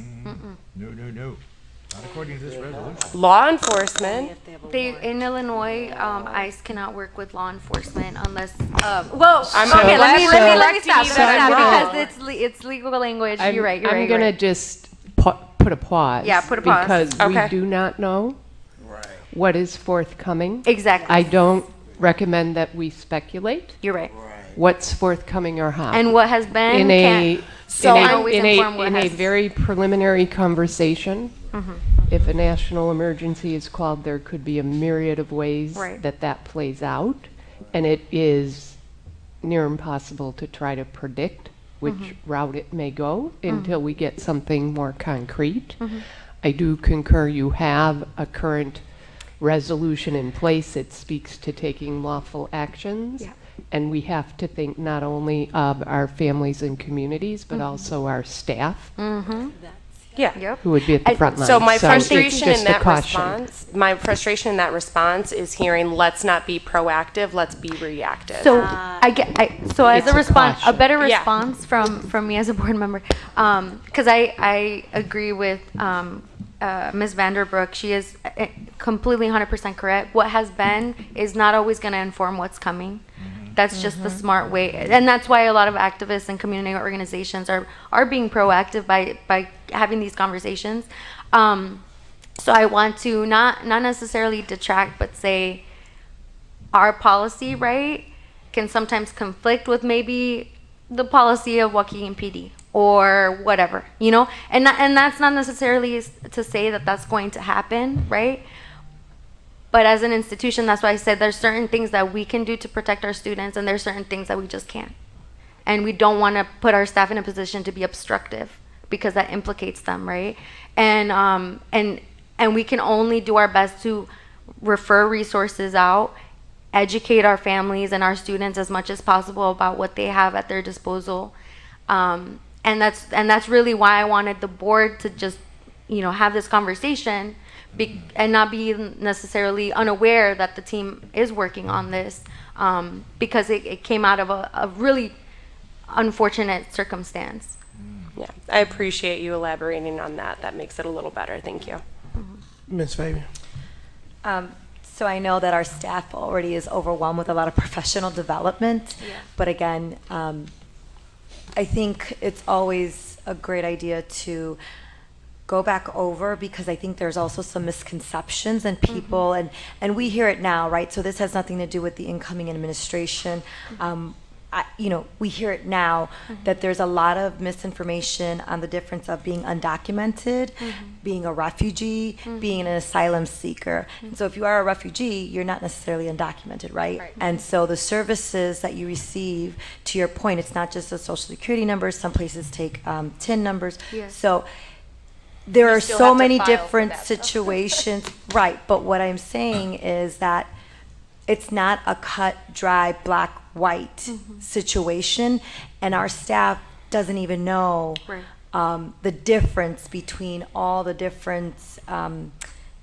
No. Not according to this resolution. Law enforcement. In Illinois, ICE cannot work with law enforcement unless. I'm Okay, let me stop. correcting you that Because it's legal language. I'm You're right. going to just put a pause. Yeah, put a pause. Because Okay. we do not know what is forthcoming. Exactly. I don't recommend that we speculate You're right. what's forthcoming or how. And what has been in a can't. So in I'm a, always in informed a, what in a has- very preliminary conversation, if a national emergency is called, there could be a myriad of ways Right. that plays out, and it is near impossible to try to predict which route it may go until we get something more concrete. I do concur you have a current resolution in place. It speaks to taking lawful actions. Yeah. And we have to think not only of our families and communities, but also our staff, Yeah. Yep. who would be at the front line. So my it's frustration in just a that caution. response is hearing, let's not be proactive, let's be reactive. So so as It's a a response, a caution. better Yeah. response from me as a board member, because I agree with Ms. Vanderbrook. She is completely 100% correct. What has been is not always going to inform what's coming. That's just the smart way, and that's why a lot of activists and community organizations are being proactive by having these conversations. So I want to not necessarily detract, but say our policy, right, can sometimes conflict with maybe the policy of Waukegan PD or whatever, you know, and that's not necessarily to say that that's going to happen, right? But as an institution, that's why I said there's certain things that we can do to protect our students, and there's certain things that we just can't. And we don't want to put our staff in a position to be obstructive because that implicates them, right? And we can only do our best to refer resources out, educate our families and our students as much as possible about what they have at their disposal. And that's really why I wanted the board to just, have this conversation. And not be necessarily unaware that the team is working on this, because it came out of a really unfortunate circumstance. Yeah, I appreciate you elaborating on that. That makes it a little better. Thank you. Ms. Fabian. So I know that our staff already is overwhelmed with a lot of professional development. But again, I think it's always a great idea to go back over, because I think there's also some misconceptions and people, and we hear it now, right? So this has nothing to do with the incoming administration. We hear it now that there's a lot of misinformation on the difference of being undocumented, being a refugee, being an asylum seeker. And so if you are a refugee, you're not necessarily undocumented, right? And so the services that you receive, to your point, it's not just a social security number. Some places take TIN numbers. Yes. So there are still so have to many file for different that, though. situations, right? But what I'm saying is that it's not a cut, dry, black, white situation, and our staff doesn't even know the difference between all the different, I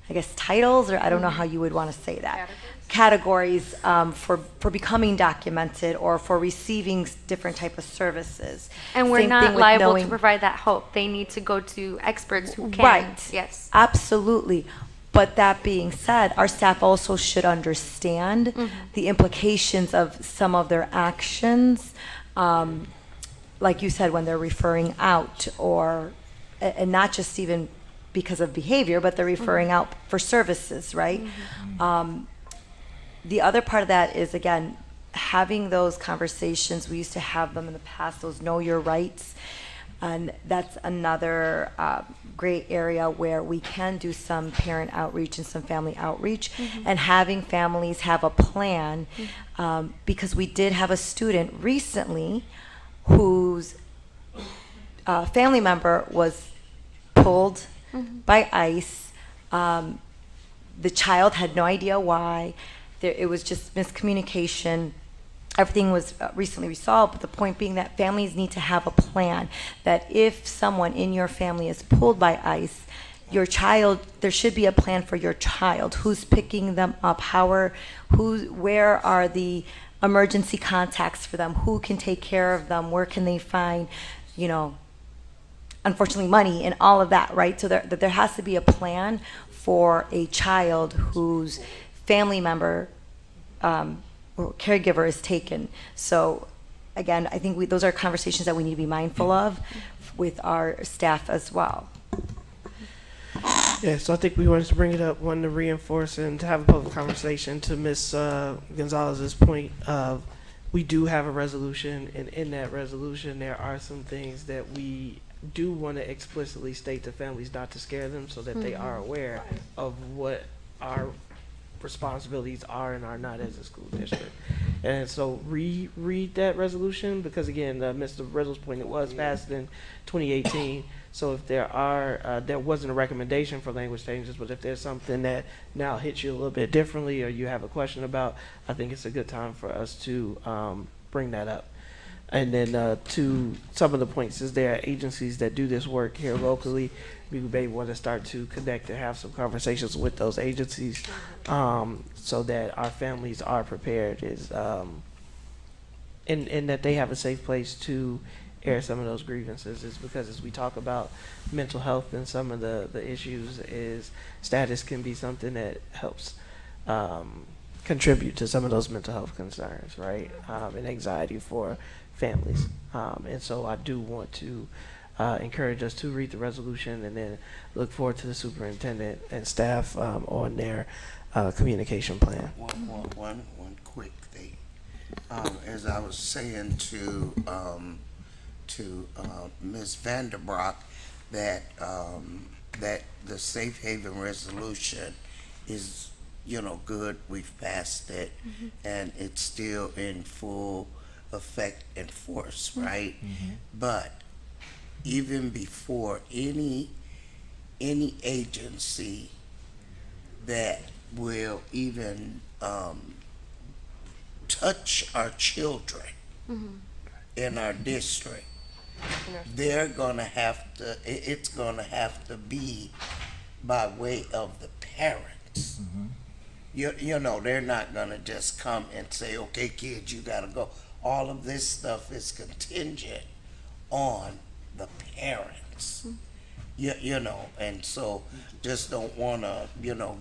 guess, titles, or I don't know how you would want to say that, categories for becoming documented or for receiving different type of services. And we're Same not thing with liable knowing- to provide that help. They need to go to experts who can. Right. Yes. Absolutely. But that being said, our staff also should understand the implications of some of their actions, like you said, when they're referring out, or, and not just even because of behavior, but they're referring out for services, right? The other part of that is, again, having those conversations. We used to have them in the past, those know your rights. And that's another great area where we can do some parent outreach and some family outreach, and having families have a plan, because we did have a student recently whose family member was pulled by ICE. The child had no idea why. It was just miscommunication. Everything was recently resolved, but the point being that families need to have a plan, that if someone in your family is pulled by ICE, your child, there should be a plan for your child. Who's picking them up? Where are the emergency contacts for them? Who can take care of them? Where can they find, unfortunately, money and all of that, right? So there has to be a plan for a child whose family member or caregiver is taken. So again, I think those are conversations that we need to be mindful of with our staff as well. Yeah, so I think we wanted to bring it up, wanted to reinforce and to have a public conversation to Ms. Gonzalez's point of, we do have a resolution, and in that resolution there are some things that we do want to explicitly state to families, not to scare them, so that they are aware of what our responsibilities are and are not as a school district. And so read that resolution, because again, Mr. Rizzle's point, it was passed in 2018. So if there are, there wasn't a recommendation for language changes, but if there's something that now hits you a little bit differently, or you have a question about, I think it's a good time for us to bring that up. And then to some of the points, is there are agencies that do this work here locally. We may want to start to connect and have some conversations with those agencies, so that our families are prepared, and that they have a safe place to air some of those grievances. Is because as we talk about mental health and some of the issues, is status can be something that helps contribute to some of those mental health concerns, right? And anxiety for families. And so I do want to encourage us to read the resolution and then look forward to the superintendent and staff on their communication plan. One quick thing. As I was saying to Ms. Vanderbrock, that the Safe Haven resolution is, good. We've passed it, and it's still in full effect and force, right? But even before any agency that will even touch our children in our district, they're gonna have to, it's gonna have to be by way of the parents. You know, they're not gonna just come and say, okay, kids, you gotta go. All of this stuff is contingent on the parents. You know, and so just don't wanna,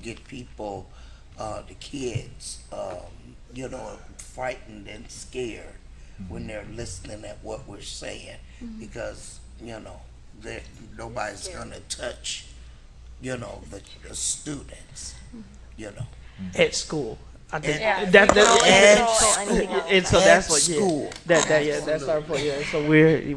get people the kids, you know, frightened and scared when they're listening at what we're saying, because, you know, nobody's gonna touch, you know, the students, you know. At school. I think Yeah. and so that's what school. That's our point. Yeah, so we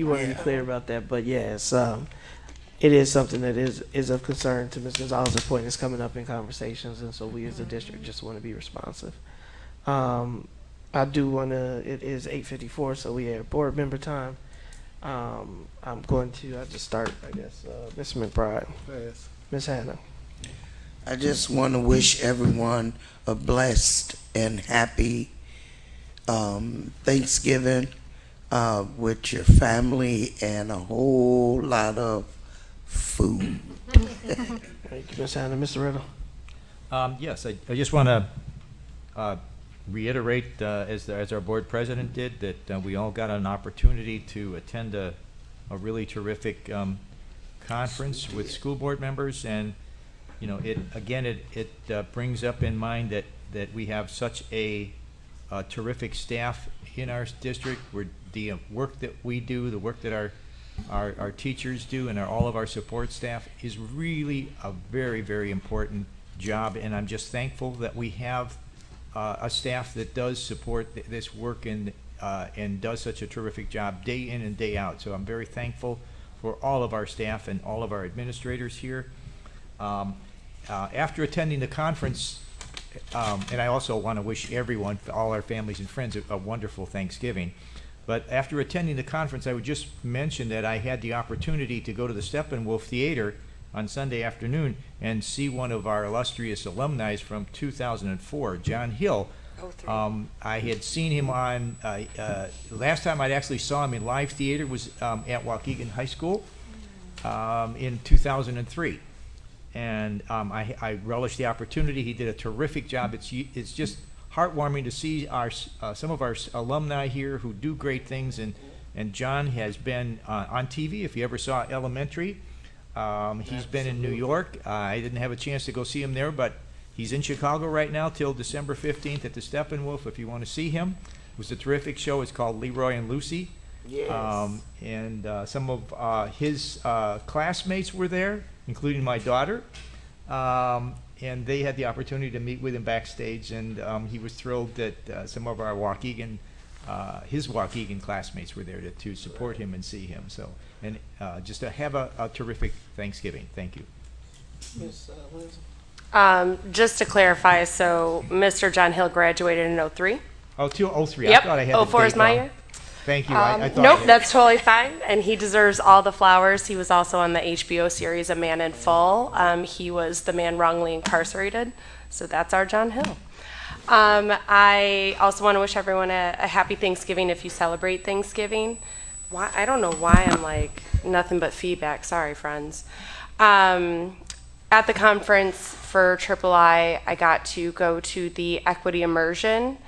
want to be clear about that, but yes, it is something that is of concern to Ms. Gonzalez's point. It's coming up in conversations, and so we as a district just want to be responsive. I do want to. It is 8:54, so we have board member time. I'm going to. I just start. I guess Mr. McBride, Ms. Hannah. I just want to wish everyone a blessed and happy Thanksgiving with your family and a whole lot of food. Thank you, Ms. Hannah. Mr. Riddle. Yes, I just want to reiterate, as our board president did, that we all got an opportunity to attend a really terrific conference with school board members, and you know, it brings up in mind that we have such a terrific staff in our district. Where the work that we do, the work that our teachers do, and all of our support staff is really a very, very important job. And I'm just thankful that we have a staff that does support this work and does such a terrific job day in and day out. So I'm very thankful for all of our staff and all of our administrators here. After attending the conference, and I also want to wish everyone, all our families and friends, a wonderful Thanksgiving. But after attending the conference, I would just mention that I had the opportunity to go to the Steppenwolf Theater on Sunday afternoon and see one of our illustrious alumni from 2004, John Hill. I had seen him on, last time I actually saw him in live theater was at Waukegan High School in 2003. And I relish the opportunity. He did a terrific job. It's just heartwarming to see some of our alumni here who do great things. And John has been on TV. If you ever saw Elementary, he's been in New York. I didn't have a chance to go see him there, but he's in Chicago right now till December 15th at the Steppenwolf. If you want to see him, it was a terrific show. It's called Leroy and Lucy. Yes. And some of his classmates were there, including my daughter, and they had the opportunity to meet with him backstage, and he was thrilled that some of our his Waukegan classmates were there to support him and see him. So, and just to have a terrific Thanksgiving. Thank you. Ms. Lindsay. Just to clarify, so Mr. John Hill graduated in 03? Oh, 2003. Yep. I thought I had the 04 is date my wrong. year. Thank you. I thought Nope, that's totally fine, and he deserves all the flowers. He was also on the HBO series A Man in Full. He was the man wrongly incarcerated, so that's our John Hill. I also want to wish everyone a happy Thanksgiving if you celebrate Thanksgiving. Why? I don't know why I'm like nothing but feedback. Sorry, friends. At the conference for I got to go to the Equity Immersion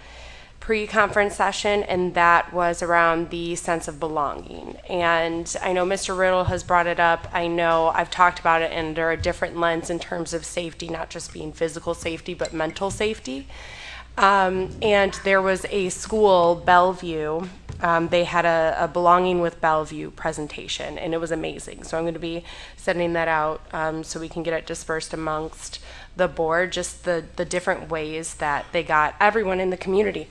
pre-conference session, and that was around the sense of belonging. And I know Mr. Riddle has brought it up. I know I've talked about it under a different lens in terms of safety, not just being physical safety, but mental safety. And there was a school, Bellevue, they had a Belonging with Bellevue presentation, and it was amazing. So I'm going to be sending that out so we can get it dispersed amongst the board, just the different ways that they got everyone in the community.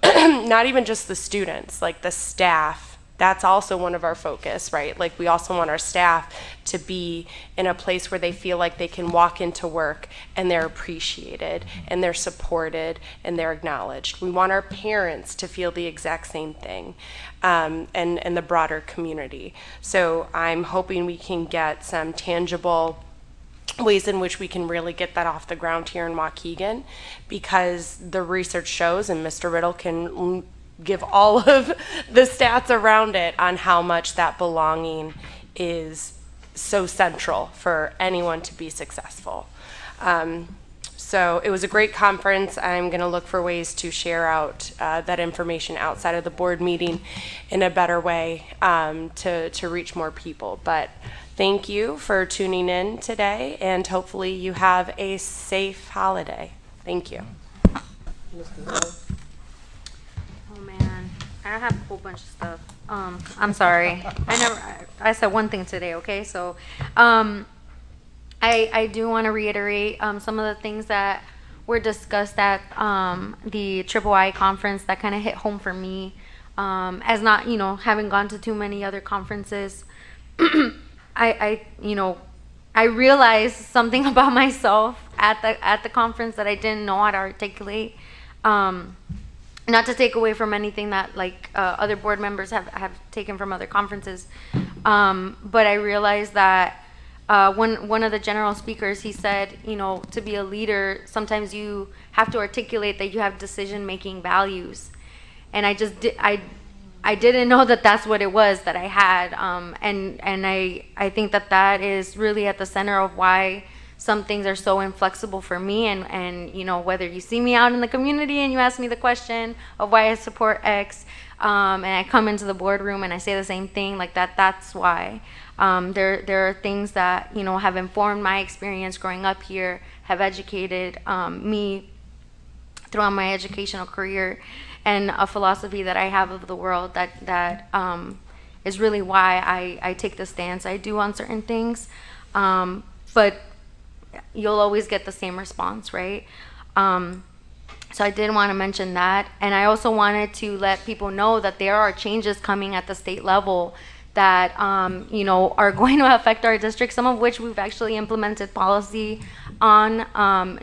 Not even just the students, like the staff. That's also one of our focus, right? Like we also want our staff to be in a place where they feel like they can walk into work and they're appreciated and they're supported and they're acknowledged. We want our parents to feel the exact same thing, and the broader community. So I'm hoping we can get some tangible ways in which we can really get that off the ground here in Waukegan, because the research shows, and Mr. Riddle can give all of the stats around it on how much that belonging is so central for anyone to be successful. So it was a great conference. I'm going to look for ways to share out that information outside of the board meeting in a better way to reach more people. But thank you for tuning in today, and hopefully you have a safe holiday. Thank you. Oh man, I have a whole bunch of stuff. I'm sorry. I said one thing today, okay? So, I do want to reiterate some of the things that were discussed at the Triple I conference that kind of hit home for me. As not, having gone to too many other conferences, I realized something about myself at the conference that I didn't know how to articulate. Not to take away from anything that other board members have taken from other conferences, but I realized that one of the general speakers, he said, to be a leader, sometimes you have to articulate that you have decision-making values, and I didn't know that that's what it was that I had, and I think that is really at the center of why some things are so inflexible for me, and whether you see me out in the community and you ask me the question of why I support X, and I come into the boardroom and I say the same thing, that's why. There are things that have informed my experience growing up here, have educated me throughout my educational career, and a philosophy that I have of the world that is really why I take the stance I do on certain things. But you'll always get the same response, right? So I did want to mention that, and I also wanted to let people know that there are changes coming at the state level that are going to affect our district, some of which we've actually implemented policy on,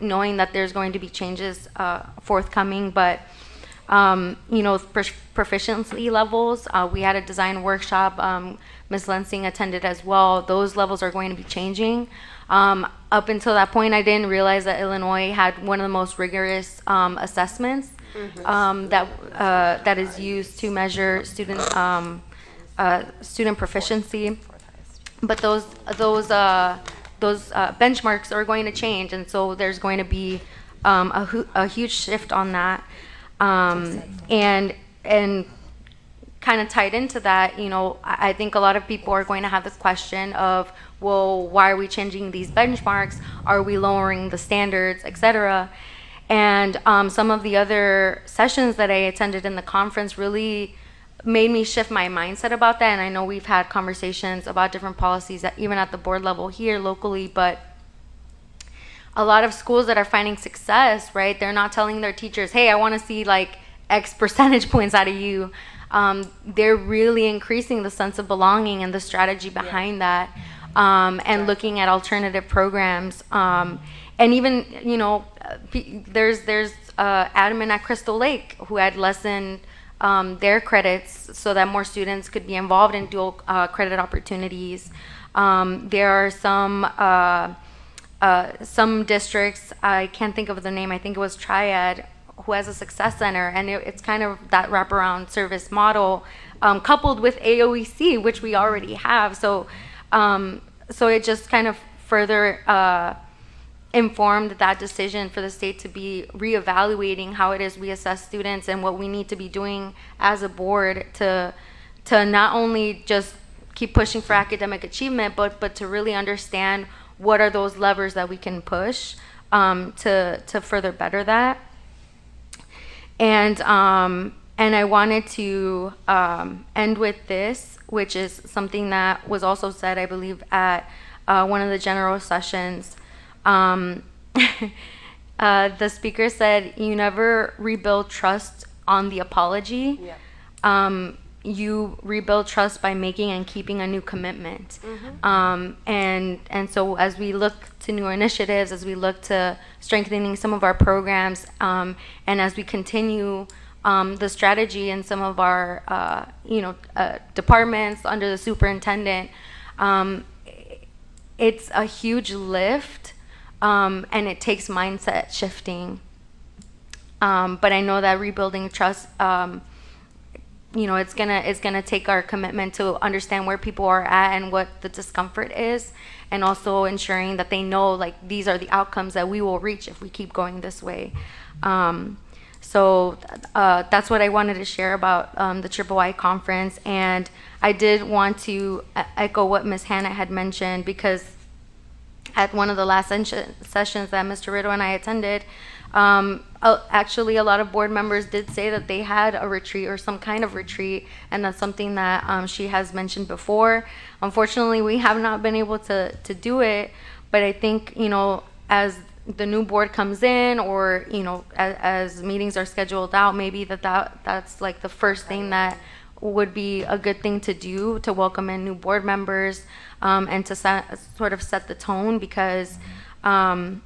knowing that there's going to be changes forthcoming. But proficiency levels, we had a design workshop, Ms. Lensing attended as well. Those levels are going to be changing. Up until that point, I didn't realize that Illinois had one of the most rigorous assessments that is used to measure student proficiency. But those benchmarks are going to change, and so there's going to be a huge shift on that. And kind of tied into that, I think a lot of people are going to have this question of, well, why are we changing these benchmarks? Are we lowering the standards, et cetera? And some of the other sessions that I attended in the conference really made me shift my mindset about that. And I know we've had conversations about different policies, even at the board level here locally, but a lot of schools that are finding success, right? They're not telling their teachers, hey, I want to see X percentage points out of you. They're really increasing the sense of belonging and the strategy behind that, and looking at alternative programs. And even, there's admin at Crystal Lake who had lessened their credits so that more students could be involved in dual credit opportunities. There are some districts, I can't think of the name, I think it was Triad, who has a success center, and it's kind of that wraparound service model, coupled with AOEC, which we already have. So it just kind of further informed that decision for the state to be reevaluating how it is we assess students and what we need to be doing as a board to not only just keep pushing for academic achievement, but to really understand what are those levers that we can push to further better that. And I wanted to end with this, which is something that was also said, I believe, at one of the general sessions. The speaker said, you never rebuild trust on the apology. Yeah. You rebuild trust by making and keeping a new commitment. Mm-hmm. And so as we look to new initiatives, as we look to strengthening some of our programs, and as we continue the strategy in some of our departments under the superintendent, it's a huge lift, and it takes mindset shifting. But I know that rebuilding trust you know, it's gonna take our commitment to understand where people are at and what the discomfort is, and also ensuring that they know like these are the outcomes that we will reach if we keep going this way. So that's what I wanted to share about the Triple I conference, and I did want to echo what Ms. Hannah had mentioned, because at one of the last sessions that Mr. Riddle and I attended, actually a lot of board members did say that they had a retreat or some kind of retreat, and that's something that she has mentioned before. Unfortunately, we have not been able to do it, but I think, you know, as the new board comes in, or, you know, as meetings are scheduled out, maybe that's like the first thing that would be a good thing to do, to welcome in new board members, and to sort of set the tone, because I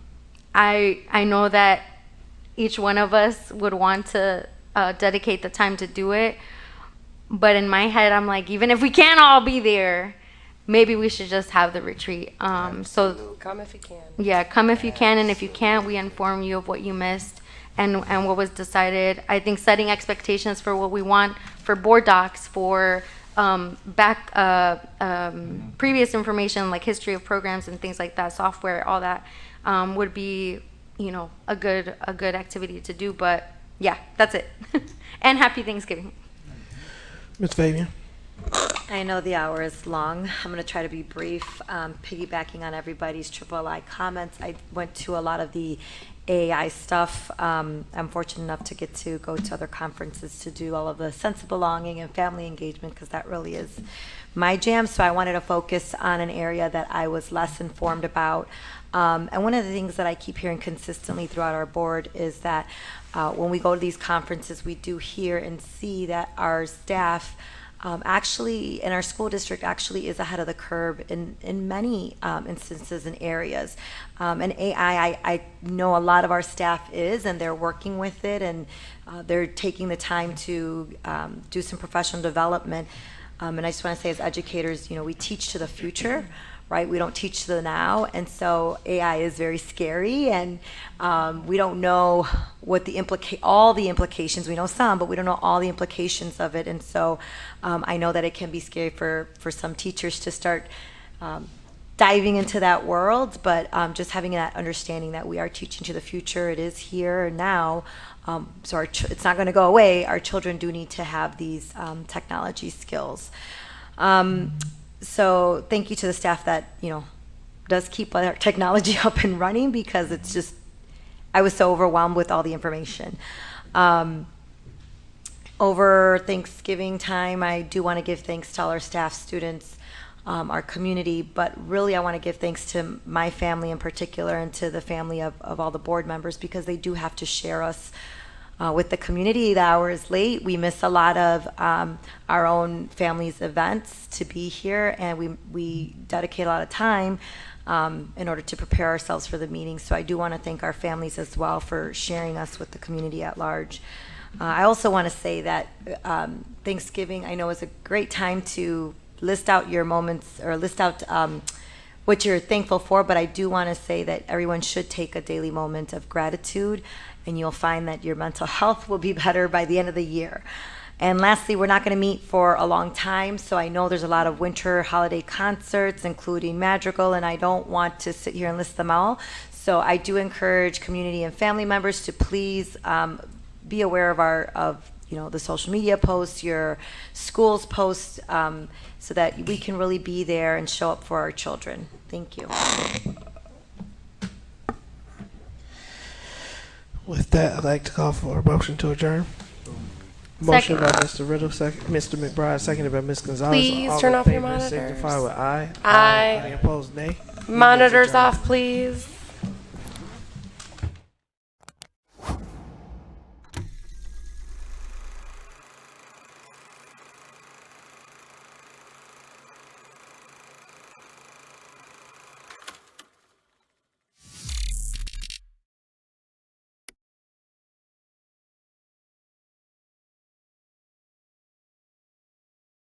know that each one of us would want to dedicate the time to do it, but in my head I'm like, even if we can't all be there, maybe we should just have the retreat. So come if you can. Yeah, come if you can, and if you can't, we inform you of what you missed and what was decided. I think setting expectations for what we want for board docs, for previous information like history of programs and things like that, software, all that, would be, you know, a good activity to do. But yeah, that's it. And happy Thanksgiving. Ms. Fabian. I know the hour is long. I'm going to try to be brief. Piggybacking on everybody's Triple I comments, I went to a lot of the AAI stuff. I'm fortunate enough to get to go to other conferences to do all of the sense of belonging and family engagement, because that really is my jam. So I wanted to focus on an area that I was less informed about. And one of the things that I keep hearing consistently throughout our board is that when we go to these conferences, we do hear and see that our staff actually, in our school district, actually is ahead of the curve in many instances and areas. And AI, I know a lot of our staff is, and they're working with it, and they're taking the time to do some professional development. And I just want to say, as educators, you know, we teach to the future, right? We don't teach to the now, and so AI is very scary, and we don't know what all the implications. We know some, but we don't know all the implications of it, and so I know that it can be scary for some teachers to start diving into that world, but just having that understanding that we are teaching to the future. It is here and now, so it's not going to go away. Our children do need to have these technology skills. So thank you to the staff that, you know, does keep our technology up and running, because it's just, I was so overwhelmed with all the information. Over Thanksgiving time, I do want to give thanks to all our staff, students, our community, but really I want to give thanks to my family in particular, and to the family of all the board members, because they do have to share us with the community. The hour is late. We miss a lot of our own family's events to be here, and we dedicate a lot of time in order to prepare ourselves for the meeting. So I do want to thank our families as well for sharing us with the community at large. I also want to say that Thanksgiving, I know, is a great time to list out your moments, or list out what you're thankful for, but I do want to say that everyone should take a daily moment of gratitude, and you'll find that your mental health will be better by the end of the year. And lastly, we're not going to meet for a long time, so I know there's a lot of winter holiday concerts, including Madrigal, and I don't want to sit here and list them all. So I do encourage community and family members to please be aware of the social media posts, your school's posts, so that we can really be there and show up for our children. Thank you. With that, I'd like to call for a motion to adjourn. Motion Second. by Mr. Riddle, Mr. McBride, seconded by Ms. Gonzalez. Please All turn in off your favor monitors. Signify with aye. Aye. Any opposed, nay. Monitors off, please.